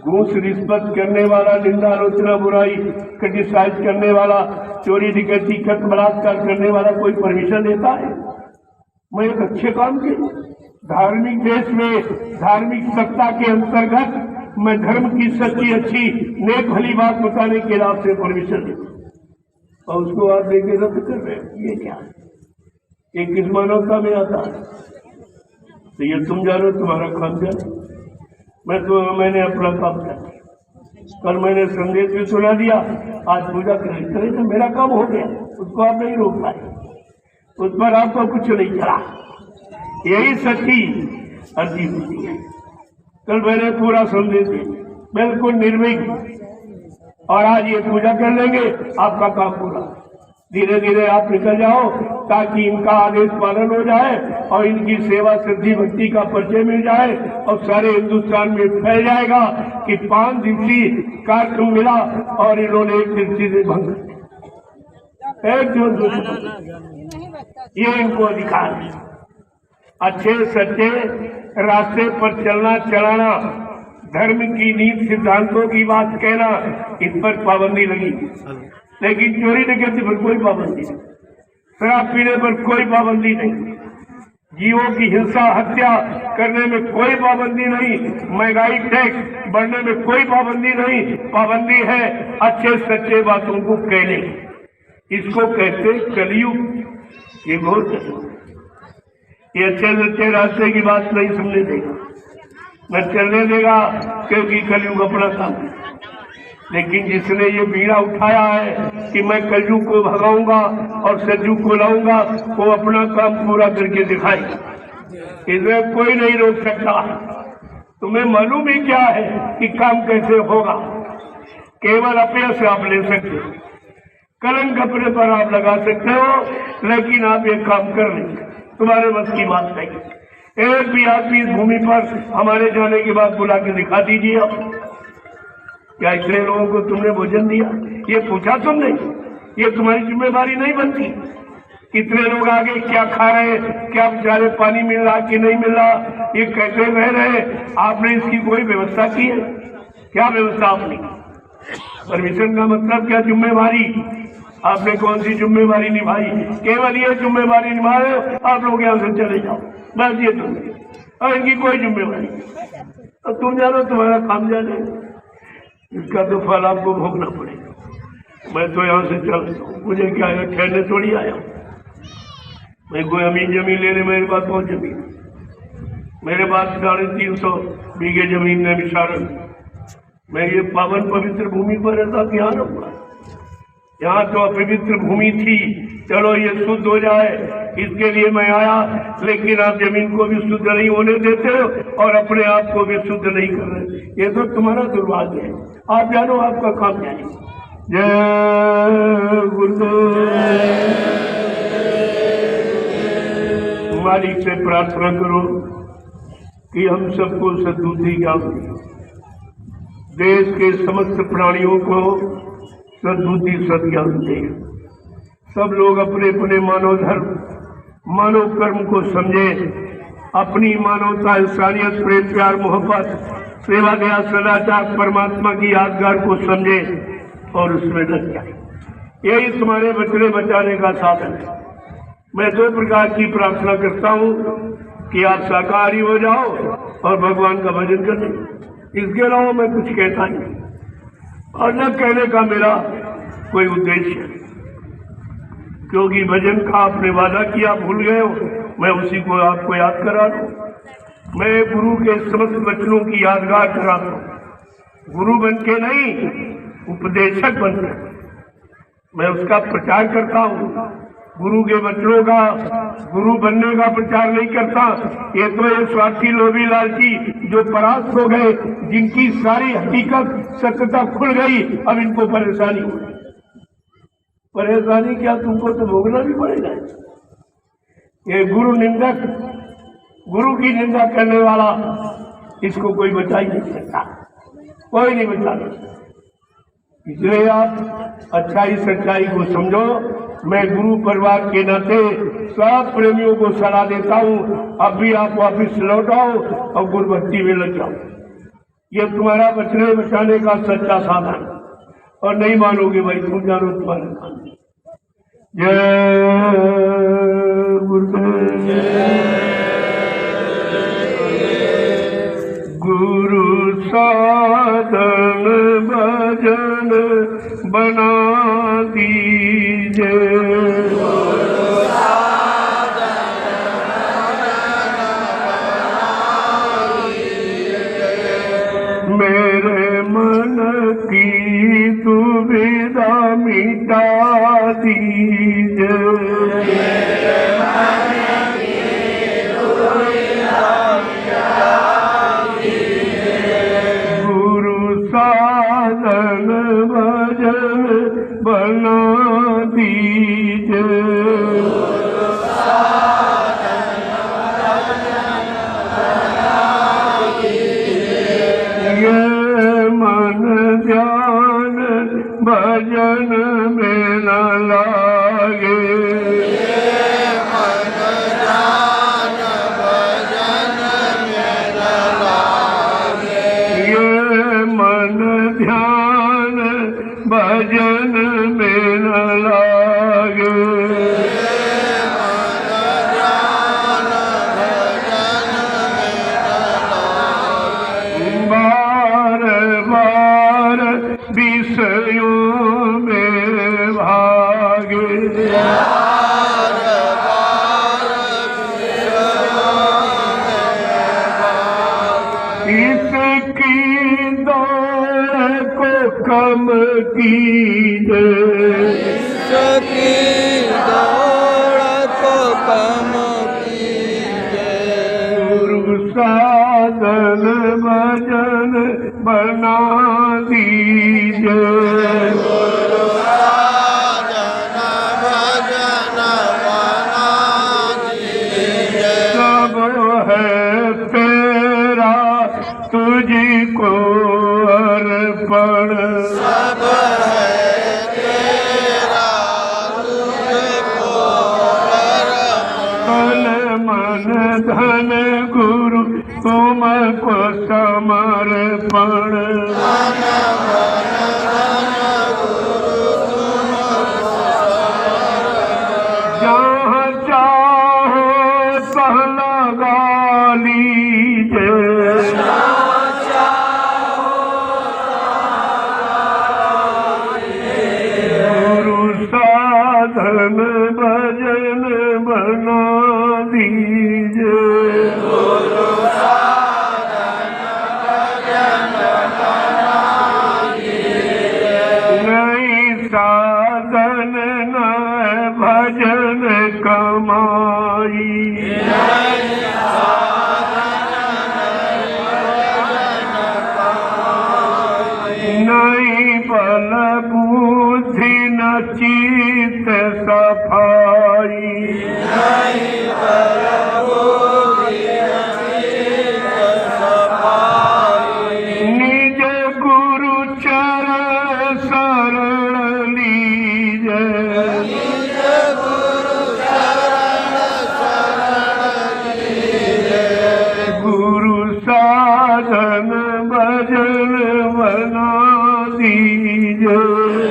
घूस रिश्वत करने वाला, निंदा, आलोचना, बुराई, क्रिटिसाइज करने वाला, चोरी, डकैती, कत्ल, बलात्कार करने वाला कोई परमिशन देता है? मैं एक अच्छे काम के धार्मिक देश में, धार्मिक सत्ता के अंतर्गत मैं धर्म की सच्ची, अच्छी, नेक भली बात बताने के लिए आपसे परमिशन देता और उसको आप लेके रद्द कर रहे हैं। ये क्या है? ये किस मानवता में आता है? तो ये तुम जानो, तुम्हारा काम जानो। मैंने अपना काम किया। कल मैंने संदेश भी सुना दिया, आज पूजा करें तो मेरा काम हो गया, उसको आप नहीं रोक पाए, उस पर आपको कुछ नहीं चला। यही सच्ची अर्जी होती है। कल मैंने पूरा संदेश दिया, बिल्कुल निर्विघ्न, और आज ये पूजा कर लेंगे, आपका काम पूरा। धीरे धीरे आप निकल जाओ ताकि इनका आदेश पालन हो जाए और इनकी सेवा, सिद्धि, भक्ति का परिचय मिल जाए और सारे हिंदुस्तान में फैल जाएगा कि 5 दिवसीय कार्यक्रम मिला और इन्होंने 1 दिवसीय से भंग कर, एक ये इनको अधिकार है। अच्छे सच्चे रास्ते पर चलना, चलाना, धर्म की नीति सिद्धांतों की बात कहना, इस पर पाबंदी लगी, लेकिन चोरी डकैती पर कोई पाबंदी नहीं, शराब पीने पर कोई पाबंदी नहीं, जीवों की हिंसा, हत्या करने में कोई पाबंदी नहीं, महंगाई, टैक्स बढ़ने में कोई पाबंदी नहीं। पाबंदी है अच्छे सच्चे बातों को कहने, इसको कहते कलयुग। ये घोर कलयुग, ये अच्छे सच्चे रास्ते की बात नहीं सुनने देगा, न चलने देगा, क्योंकि कलयुग अपना काम है। लेकिन जिसने ये बीड़ा उठाया है कि मैं कलयुग को भगाऊंगा और सतयुग को लाऊंगा, वो अपना काम पूरा करके दिखाएगा, इसमें कोई नहीं रोक सकता। तुम्हें मालूम ही क्या है कि काम कैसे होगा? केवल अपयश आप ले सकते हो, कलंक अपने पर आप लगा सकते हो, लेकिन आप ये काम कर नहीं, तुम्हारे बस की बात नहीं। एक भी आदमी इस भूमि पर हमारे जाने के बाद बुला के दिखा दीजिए आप, क्या इतने लोगों को तुमने भोजन दिया? ये पूछा तुमने? ये तुम्हारी जिम्मेदारी नहीं बनती? कितने लोग आगे क्या खा रहे, क्या बेचारे पानी मिल रहा कि नहीं मिल रहा, ये कैसे रह रहे, आपने इसकी कोई व्यवस्था की है? क्या व्यवस्था आपने? परमिशन का मतलब क्या? जिम्मेवारी। आपने कौन सी जिम्मेवारी निभाई? केवल ये जिम्मेवारी निभा रहे हो, आप लोग यहाँ से चले जाओ, बस ये तुम, और इनकी कोई जिम्मेवारी। तो तुम जानो, तुम्हारा काम जाने, इसका तो फल आपको भोगना पड़ेगा। मैं तो यहाँ से चल, मुझे क्या है, ठहरने थोड़ी आया, मैं कोई अमीन जमीन लेने मेरे पास बहुत जमीन, मेरे पास 350 बीघे जमीन है विशारण। मैं ये पावन पवित्र भूमि पर रहता, यहाँ रहूंगा। यहाँ तो अपवित्र भूमि थी, चलो ये शुद्ध हो जाए, इसके लिए मैं आया, लेकिन आप जमीन को भी शुद्ध नहीं होने देते हो और अपने आप को भी शुद्ध नहीं कर रहे। ये तो तुम्हारा दुर्भाग्य है। आप जानो, आपका काम जाने। जय गुरुदेव। मालिक से प्रार्थना करो कि हम सबको सद्बुद्धि ज्ञान दे, देश के समस्त प्राणियों को सद्बुद्धि, सद्ज्ञान दे। सब लोग अपने अपने मानव धर्म, मानव कर्म को समझे, अपनी मानवता, इंसानियत, प्रेम, प्यार, मोहब्बत, सेवा, दया, सदाचार, परमात्मा की यादगार को समझे, और उसमें लग जाए। यही तुम्हारे बचने बचाने का साधन है। मैं दो प्रकार की प्रार्थना करता हूँ कि आप शाकाहारी हो जाओ और भगवान का भजन कर लें। इसके अलावा मैं कुछ कहता नहीं, और न कहने का मेरा कोई उद्देश्य है, क्योंकि भजन का आपने वादा किया, भूल गए हो, मैं उसी को आपको याद करा दूं। मैं गुरु के समस्त वचनों की यादगार करा दूं, गुरु बन के नहीं, उपदेशक बन के मैं उसका प्रचार करता हूँ। गुरु के वचनों का, गुरु बनने का प्रचार नहीं करता। ये तो ये स्वार्थी लोभी लालची जो परास्त हो गए, जिनकी सारी हकीकत सत्यता खुल गई, अब इनको परेशानी हो गई। परेशानी क्या, तुमको तो भोगना भी पड़ेगा। ये गुरु निंदक, गुरु की निंदा करने वाला, इसको कोई बचा ही नहीं सकता, कोई नहीं बचा सकता। इसलिए आप अच्छाई सच्चाई को समझो। मैं गुरु परिवार के नाते सब प्रेमियों को सलाह देता हूँ, अब भी आप वापिस लौट आओ और गुरु भक्ति में लग जाओ। ये तुम्हारा बचने बचाने का सच्चा साधन, और नहीं मानोगे भाई, तुम जानो तुम्हारे साथ। जय गुरुदेव। गुरु साधन भजन बना दीजिए, मेरे मन की दुविधा मिटा दीजिए, गुरु साधन भजन बना दीजिए, ये मन ध्यान भजन में न लागे, ये मन ध्यान भजन में न लागे, बार बार विषयों में भागे, इसकी दौड़ को कम कीजिए, गुरु साधन भजन बना दीजिए, सब है तेरा तुझको अर्पण, तन मन धन गुरु तुमको समर्पण, जहाँ चाहो तहाँ लगा लीजिए, गुरु साधन भजन बना दीजिए, नहीं साधन न भजन कमाई, नहीं बल बुद्धि न चित्त सफाई, निज गुरु चरण शरण लीजिए, गुरु साधन भजन बना दीजिए।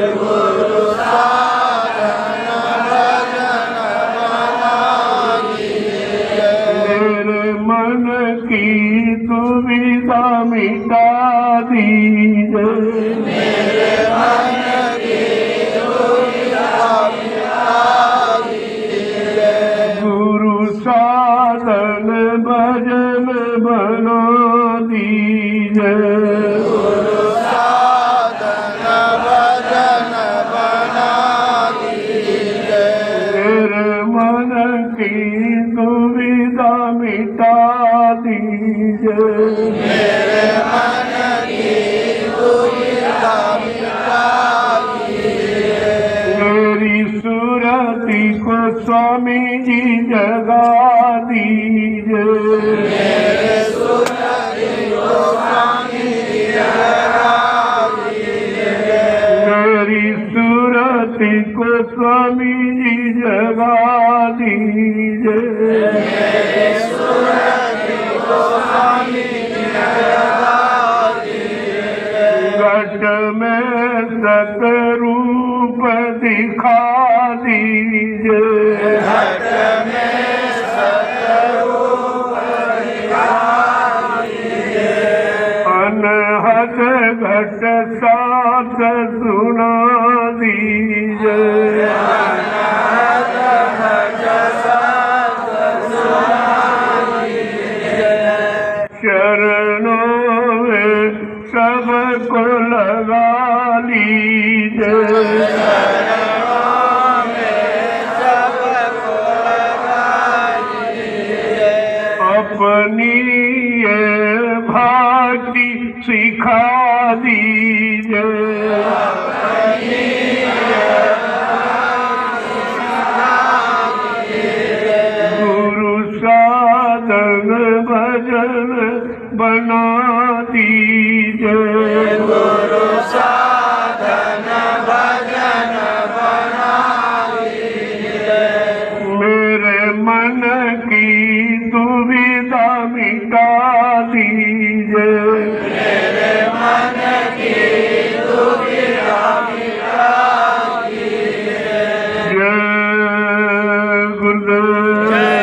मिटा दीजिए, मेरे मन की दुविधा मिटा दीजिए। मेरी सुरति को स्वामी जी जगा दीजिए, मेरे सुरति को स्वामी जी जगा दीजिए। मेरी सुरति को स्वामी जी जगा दीजिए, मेरे सुरति को स्वामी जी जगा दीजिए। घट में सतरूप दिखा दीजिए, घट में सतरूप दिखा दीजिए। अनहद घट साथ सुना दीजिए, अनहद घट साथ सुना दीजिए। चरणों में सबको लगा लीजिए, चरणों में सबको लगा दीजिए। अपनी ये भक्ति सिखा दीजिए, अपनी गुरु साधन भजन बना दीजिए, गुरु साधन भजन बना दीजिए। मेरे मन की दुविधा मिटा दीजिए, मेरे मन की दुविधा मिटा दीजिए। जय गुरुदेव,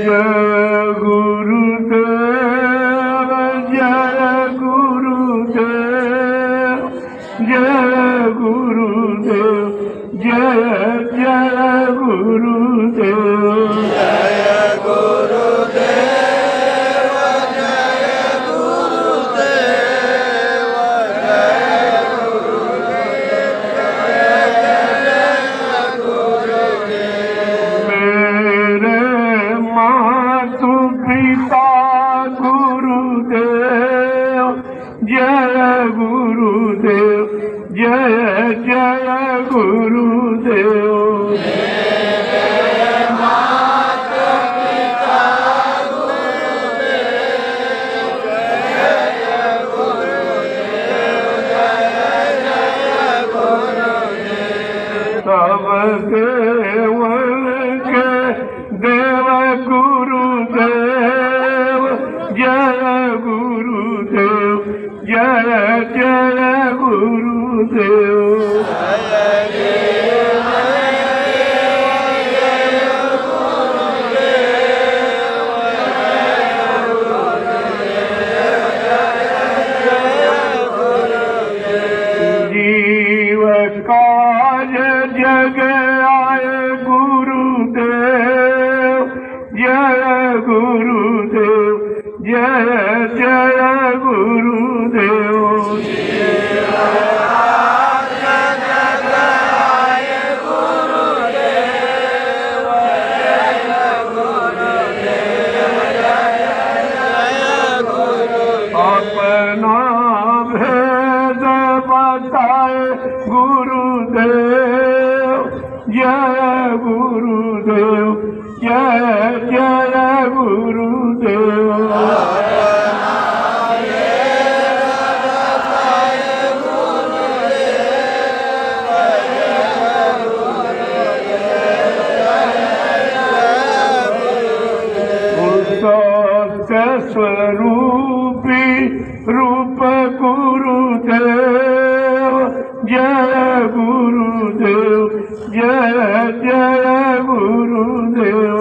जय गुरुदेव, जय गुरुदेव, जय गुरुदेव, जय जय गुरुदेव, जय गुरुदेव, जय गुरुदेव, जय गुरुदेव। मेरे मातु पिता गुरुदेव, जय गुरुदेव, जय जय गुरुदेव, माता पिता गुरुदेव, जय गुरुदेव, जय गुरुदेव। सब देवन के देव गुरुदेव, जय गुरुदेव, जय जय गुरुदेव, जीव काज जग आए गुरुदेव, जय गुरुदेव, जय जय गुरुदेव, अपना भेद बताए गुरुदेव, जय गुरुदेव, जय जय गुरुदेव, सत्य स्वरूपी रूप गुरुदेव, जय गुरुदेव, जय जय गुरुदेव,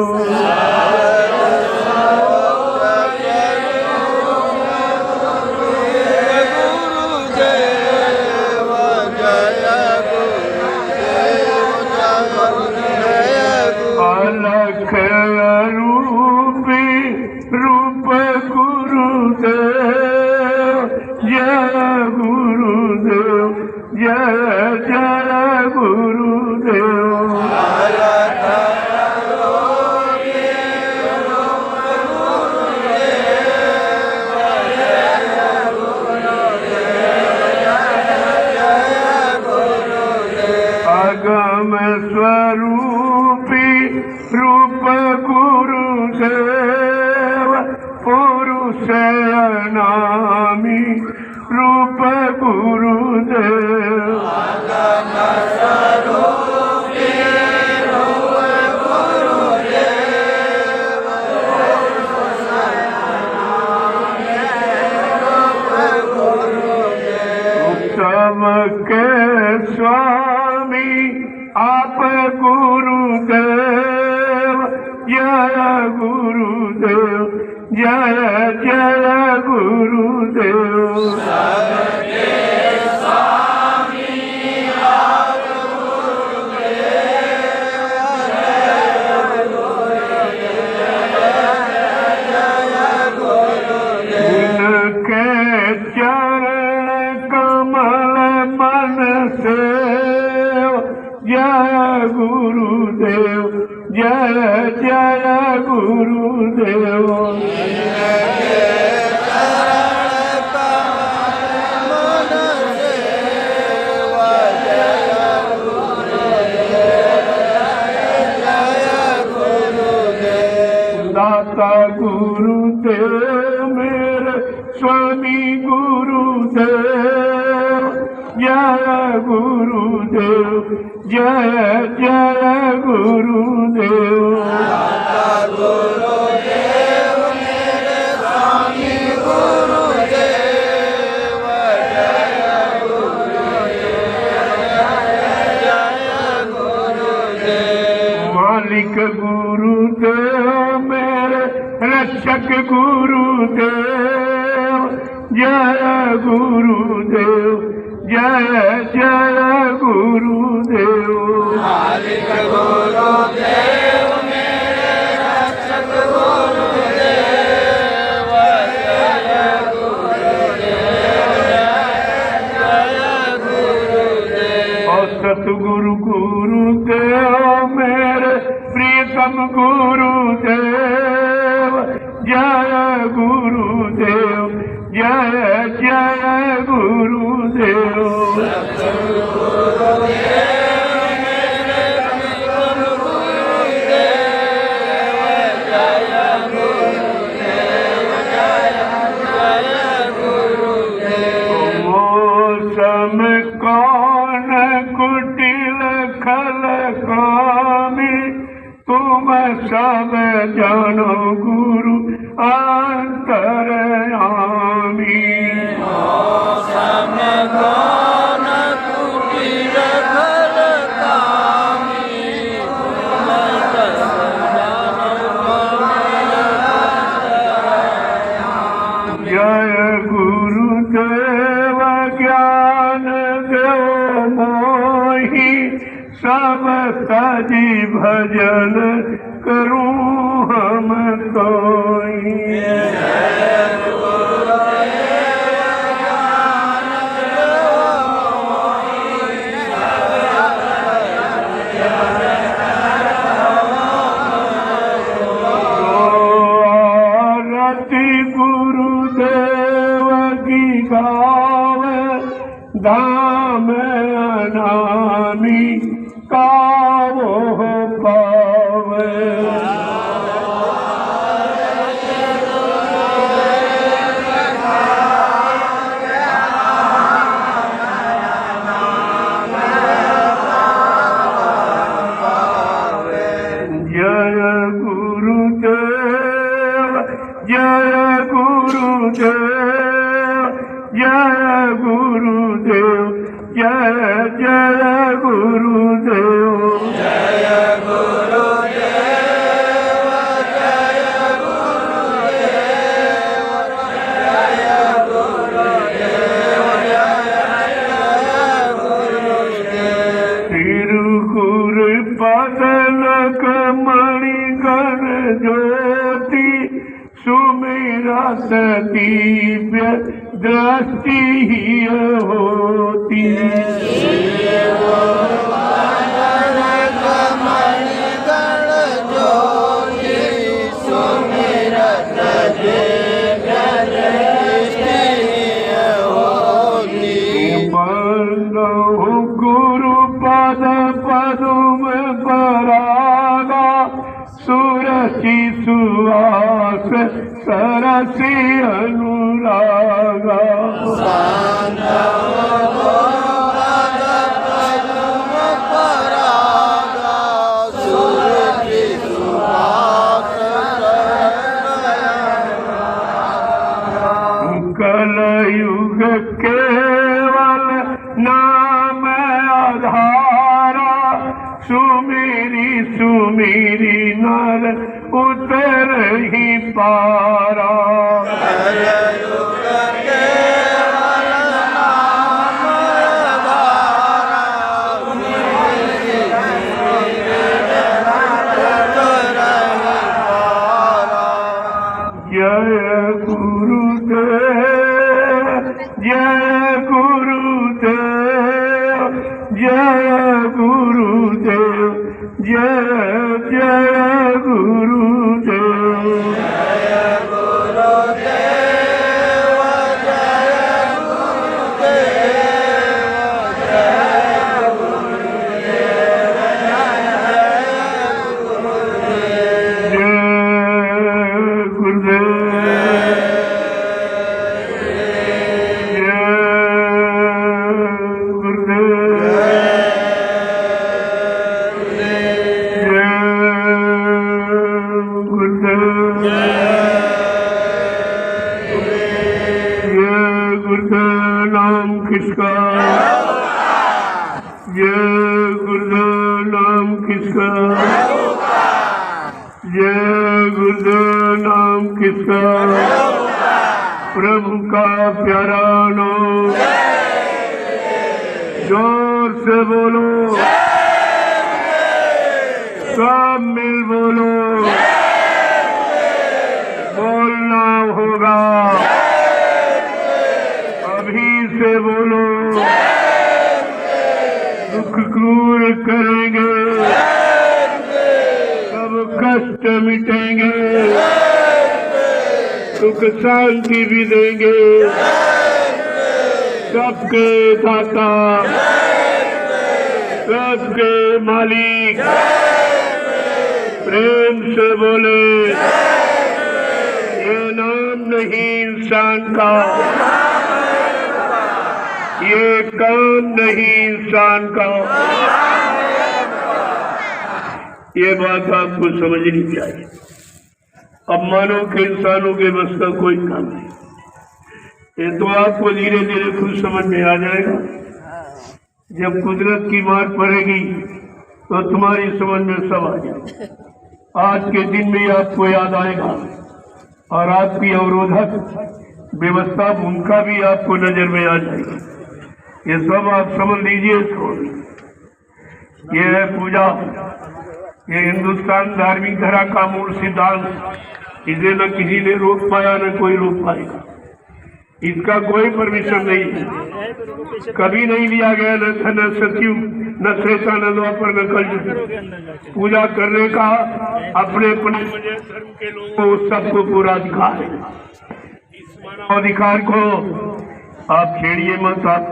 अलख रूपी रूप गुरुदेव, जय गुरुदेव, जय जय गुरुदेव, अगम स्वरूपी रूप गुरुदेव पुरुष नामी रूप गुरुदेव अगम स्वरूपी रूप गुरुदेव पुरुष नामी रूप गुरुदेव उत्तम के स्वामी आप गुरुदेव जय गुरुदेव जय जय गुरुदेव सबके स्वामी आप गुरुदेव जय गुरुदेव उनके चरण कमल मन से जय गुरुदेव जय जय गुरुदेव दाता गुरुदेव मेरे स्वामी गुरुदेव जय गुरुदेव जय जय गुरुदेव गुरुदेव मेरे स्वामी गुरुदेव जय गुरुदेव मालिक गुरुदेव मेरे रक्षक गुरुदेव जय गुरुदेव जय जय गुरुदेव मालिक गुरुदेव मेरे रक्षक गुरुदेव जय गुरुदेव जय गुरुदेव और सतगुरु गुरुदेव मेरे प्रियतम गुरुदेव जय गुरुदेव जय जय गुरुदेव मौसम कौन कुटिल खल कामी तुम सब जानो गुरु अंतरयामी मौसम कौन कुटिल खल कामी तुम सब जानो जय गुरुदेव ज्ञान देव मोहि सब तजी भजन करूं हम तोई आरती गुरुदेव की गावे धाम अनामी कावो पावे जय गुरुदेव जय गुरुदेव जय गुरुदेव जय जय गुरुदेव जय गुरुदेव जय गुरुदेव जय गुरुदेव जय गुरुदेव तिरुगुर पदलक मणिगण ज्योति सुमिरत दिव्य दृष्टि होती गुरु पद पदुम परागा सुरसि सुवास सरसि अनुरागा कलयुग केवल नाम आधारा सुमेरी सुमेरी नर उतर ही पारा जय गुरुदेव जय जय गुरुदेव जय गुरुदेव जय किसका ये गुरुदेव नाम किसका ये गुरुदेव नाम किसका प्रभु का प्यारा नाम जोर से बोलो सब मिल बोलो बोलना होगा से बोलो दुख दूर करेंगे सब कष्ट मिटेंगे सुख शांति भी देंगे सबके दाता सबके मालिक प्रेम से बोले ये नाम नहीं इंसान का ये काम नहीं इंसान का ये बात आपको समझनी चाहिए। अब मानो कि इंसानों के बस का कोई काम नहीं। ये तो आपको धीरे धीरे खुद समझ में आ जाएगा। जब कुदरत की मार पड़ेगी तो तुम्हारी समझ में सब आ जाएगा। आज के दिन में आपको याद आएगा और आपकी अवरोधक व्यवस्था उनका भी आपको नजर में आ जाएगी। ये सब आप समझ लीजिए इसको। ये है पूजा, ये हिंदुस्तान धार्मिक धरा का मूल सिद्धांत। इसे न किसी ने रोक पाया न कोई रोक पाएगा। इसका कोई परमिशन नहीं है, कभी नहीं लिया गया, न सतयुग न त्रेता न द्वापर न कलयुग। पूजा करने का अपने अपने धर्म के लोगों को सबको पूरा अधिकार है। इस मानव अधिकार को आप छेड़िए मत। आप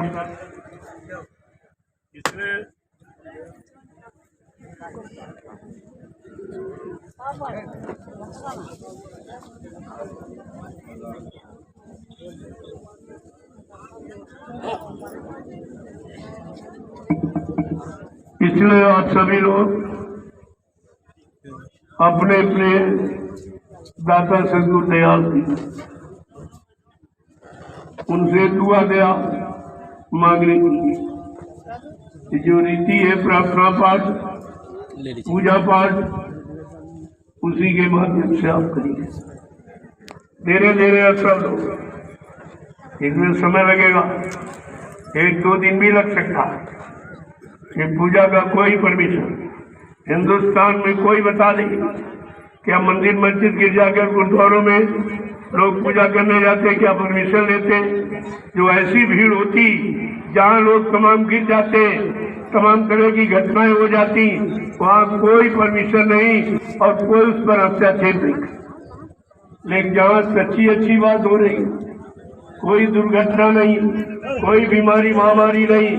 इसलिए आप सभी लोग अपने अपने दाता सदगुरु दयाल उनसे दुआ दया मांगने की जो रीति है, प्रार्थना पाठ पूजा पाठ, उसी के माध्यम से आप करिए। धीरे धीरे असर होगा, इसमें समय लगेगा, 1-2 दिन भी लग सकता है। ये पूजा का कोई परमिशन हिंदुस्तान में कोई बता दे क्या मंदिर मस्जिद गिरजाघर गुरुद्वारों में लोग पूजा करने जाते, क्या परमिशन लेते? जो ऐसी भीड़ होती जहाँ लोग तमाम गिर जाते, तमाम तरह की घटनाएं हो जाती, वहाँ कोई परमिशन नहीं और कोई उस पर हस्तक्षेप नहीं। लेकिन जहाँ सच्ची अच्छी बात हो रही, कोई दुर्घटना नहीं, कोई बीमारी महामारी नहीं,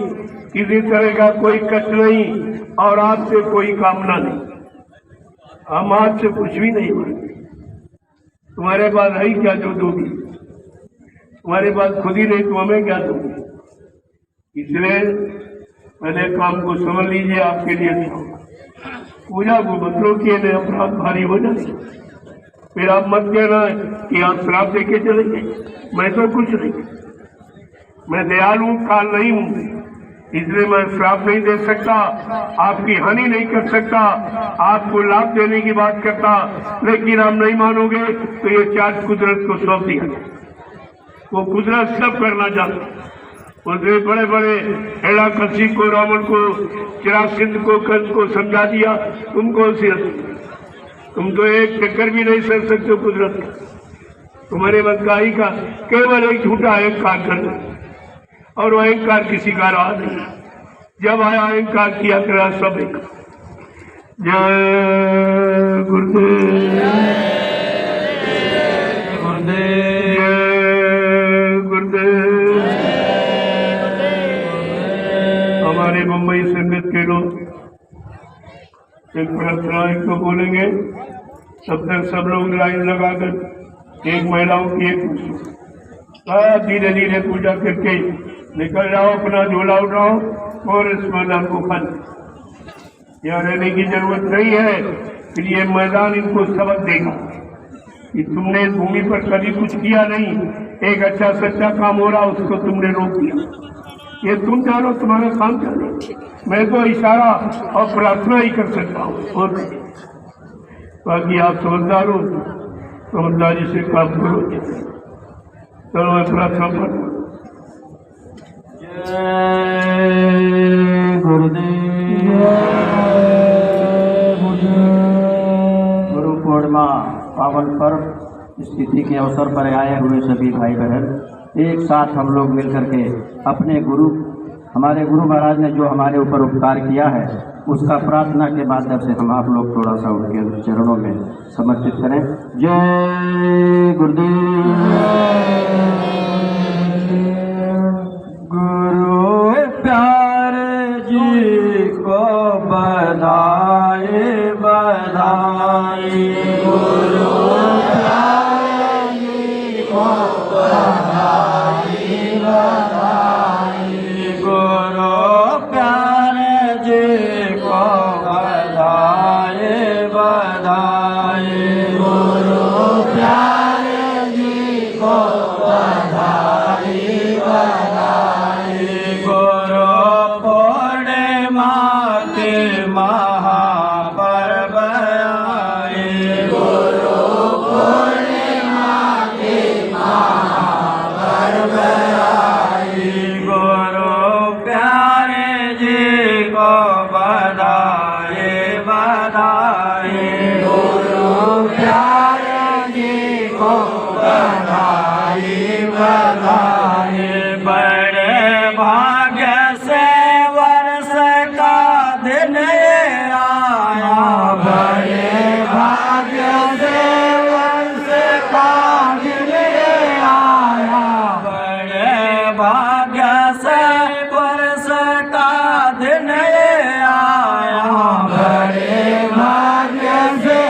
किसी तरह का कोई कष्ट नहीं और आपसे कोई कामना नहीं। हम आपसे कुछ भी नहीं मांगते। तुम्हारे पास है ही क्या जो दोगी? तुम्हारे पास खुद ही नहीं तो हमें क्या दोगी? इसलिए पहले काम को समझ लीजिए, आपके लिए नहीं होगा। पूजा को बदलो किए नहीं, अपराध भारी हो जाए। फिर आप मत कहना कि आप श्राप दे के चलेंगे। मैं तो कुछ नहीं, मैं दयालु काल नहीं हूँ, इसलिए मैं श्राप नहीं दे सकता, आपकी हानि नहीं कर सकता, आपको लाभ देने की बात करता। लेकिन आप नहीं मानोगे तो ये चार्ज कुदरत को सौंप दिया। वो कुदरत सब करना चाहता। उसने बड़े बड़े हिरण्यकशिपु को, रावण को, चिरासिंध को, कंस को समझा दिया। तुमको तुम तो एक चक्कर भी नहीं सह सकते हो कुदरत का। तुम्हारे बस का ही का केवल एक झूठा अहंकार करना, और वो अहंकार किसी का रहा नहीं। जब आया अहंकार किया करा सब एक। जय गुरुदेव, गुरुदेव, जय गुरुदेव। हमारे मुंबई संगत के लोग एक प्रार्थना को बोलेंगे, तब तक सब लोग लाइन लगाकर एक महिलाओं की एक धीरे धीरे पूजा करके निकल जाओ, अपना झोला उठाओ और इस मैदान को खाली। यहाँ रहने की जरूरत नहीं है। फिर ये मैदान इनको सबक देगा कि तुमने इस भूमि पर कभी कुछ किया नहीं। एक अच्छा सच्चा काम हो रहा, उसको तुमने रोक दिया। ये तुम जानो, तुम्हारा काम जानो। मैं तो इशारा और प्रार्थना ही कर सकता हूँ, और बाकी आप समझदार हो, समझदारी से काम करो। चलो मैं प्रार्थना करूँ। जय गुरुदेव। गुरु पूर्णिमा पावन पर्व तिथि के अवसर पर आए हुए सभी भाई बहन एक साथ हम लोग मिलकर के अपने गुरु, हमारे गुरु महाराज ने जो हमारे ऊपर उपकार किया है, उसका प्रार्थना के माध्यम से हम आप लोग थोड़ा सा उनके चरणों में समर्पित करें। जय गुरुदेव। गुरु प्यारे जी को बधाई बधाई, गुरु प्यारे जी को बधाई बधाई, गुरु प्यारे जी को बधाई बधाई, गुरु प्यारे जी को बधाई बधाई। गुरु पूर्णिमा के महापर्व आए, गुरु पूर्णिमा के महापर्व आए, गुरु प्यारे जी को बधाई बधाई, गुरु प्यारे जी को बधाई बधाई। बड़े भाग्य से वर्ष का दिन ये आया, बड़े भाग्य से वर्ष का दिन ये आया, बड़े भाग्य से वर्ष का दिन ये आया, बड़े भाग्य से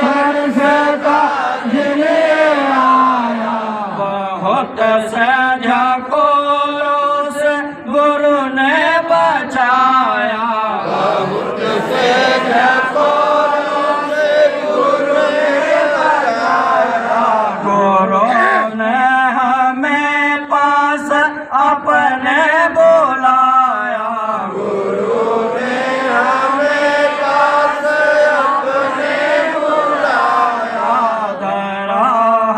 वर्ष का दिन ये आया। बहुत से झकोरों से गुरु ने बचाया, बहुत से झकोरों से गुरु ने बचाया। गुरु ने हमें पास अपने बुलाया, गुरु ने हमें पास अपने बुलाया। धरा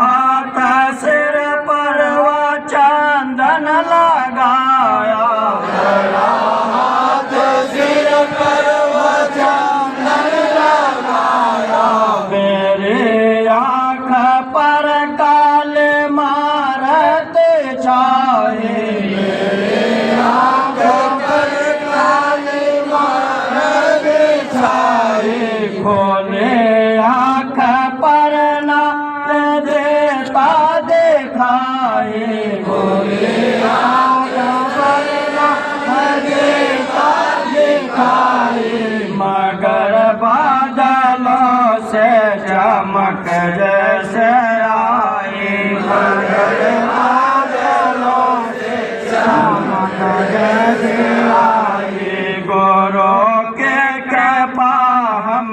हाथ सिर पर वो चंदन लगाया, धरा हाथ सिर पर वो चंदन लगाया। मेरी आँख पर काले मारत छाए, मेरी आँख पर काले मारत छाए। खोले आँख पर ना देता दिखाए, खोले आँख पर ना देता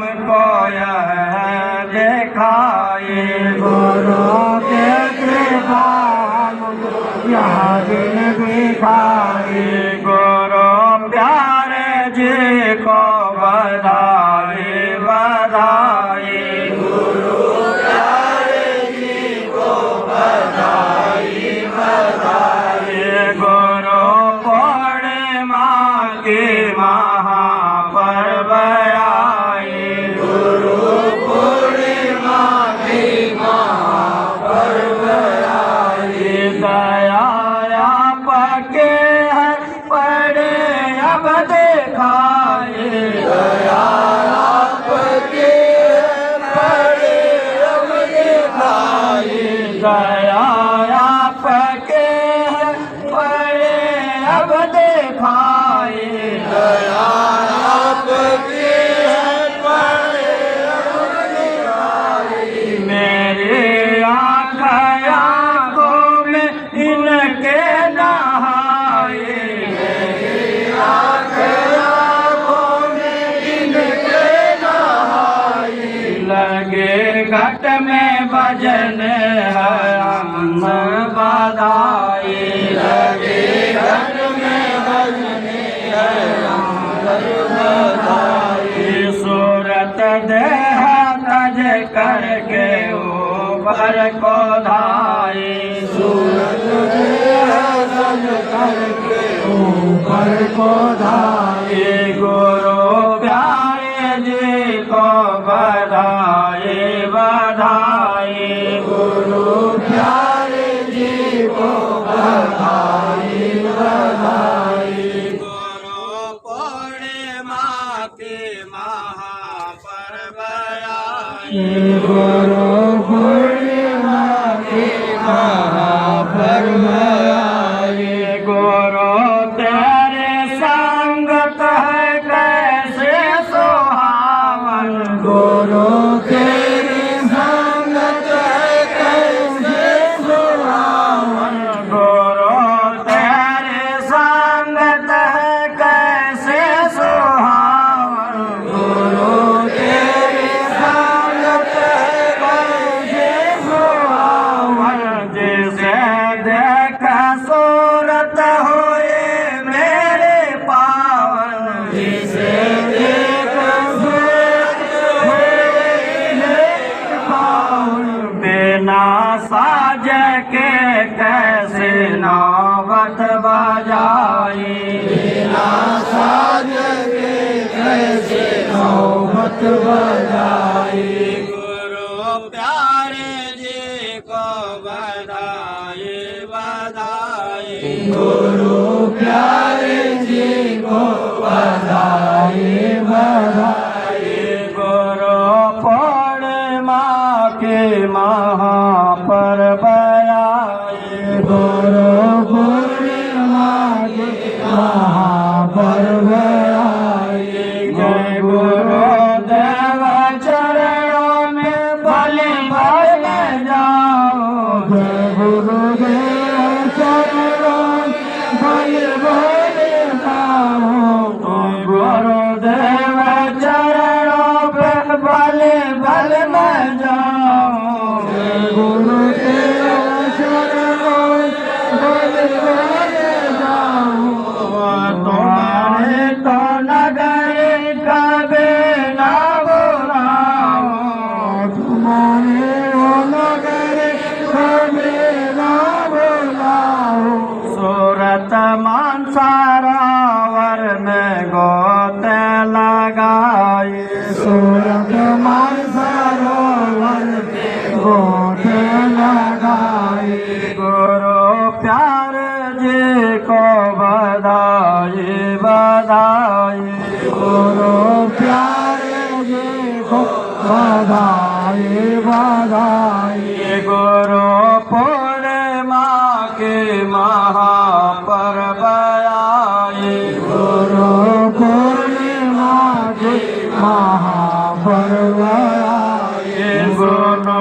हमको यह दिखाए, गुरु के कृपा हमको यह दिन दिखाए। गुरु प्यारे जी को बधाई बधाई, गुरु प्यारे जी को बधाई बधाई। गुरु पूर्णिमा की महापर्व आई, गुरु पूर्णिमा की महापर्व आई। दया आपके है पड़े अब दिखाए, दया आपके पड़े अब दिखाए। दया आपके पड़े अब दिखाए, दया आपके पड़े अब दिखाए। मेरे आँखों में इनके नहाए, मेरी आँखों में इनके नहाए। लगे घट में भजन है हम बधाई, लगे घट में भजन है हम बधाई। सूरत देह तज करके ऊपर को धाई, सूरत देह तज करके ऊपर को धाई। गुरु प्यारे जी को बधाई बधाई, गुरु प्यारे जी को बधाई बधाई। गुरु पूर्णिमा के महापर्व आई, गुरु पूर्णिमा के महापर्व आई। गुरु तेरे संगत है कैसे सुहावन, गुरु तेरे संगत है कैसे सुहावन। गुरु तेरे संगत है कैसे सुहावन, गुरु तेरे संगत है कैसे सुहावन। जिसे देख सूरत हुए मेरे पावन, जिसे देख सूरत हुए मेरे पावन। बिना साज के कैसे नौबत बजाई, बिना साज के कैसे नौबत बजाई। गुरु प्यारे जी को बधाई बधाई, गुरु प्यारे जी को बधाई बधाई। गुरु पूर्णिमा के महापर्व आई, गुरु पूर्णिमा के महापर्व आई। जय गुरुदेव चरणों में बलि भर जाओ, जय गुरुदेव चरणों में बलि भर जाओ। गुरुदेव चरणों पे बलि भर में जाओ, जय गुरुदेव चरणों में बलि भर जाओ। तुम्हारे तो नगर कभी ना बुलाओ, तुम्हारे वो नगर कभी ना बुलाओ। सूरत मानसरोवर में गोते लगाए, सूरत मानसरोवर में गोते लगाए। गुरु प्यारे जी को बधाई बधाई, गुरु प्यारे जी को बधाई बधाई। गुरु पूर्णिमा के महापर्व आई, गुरु पूर्णिमा के महापर्व आई। गुरु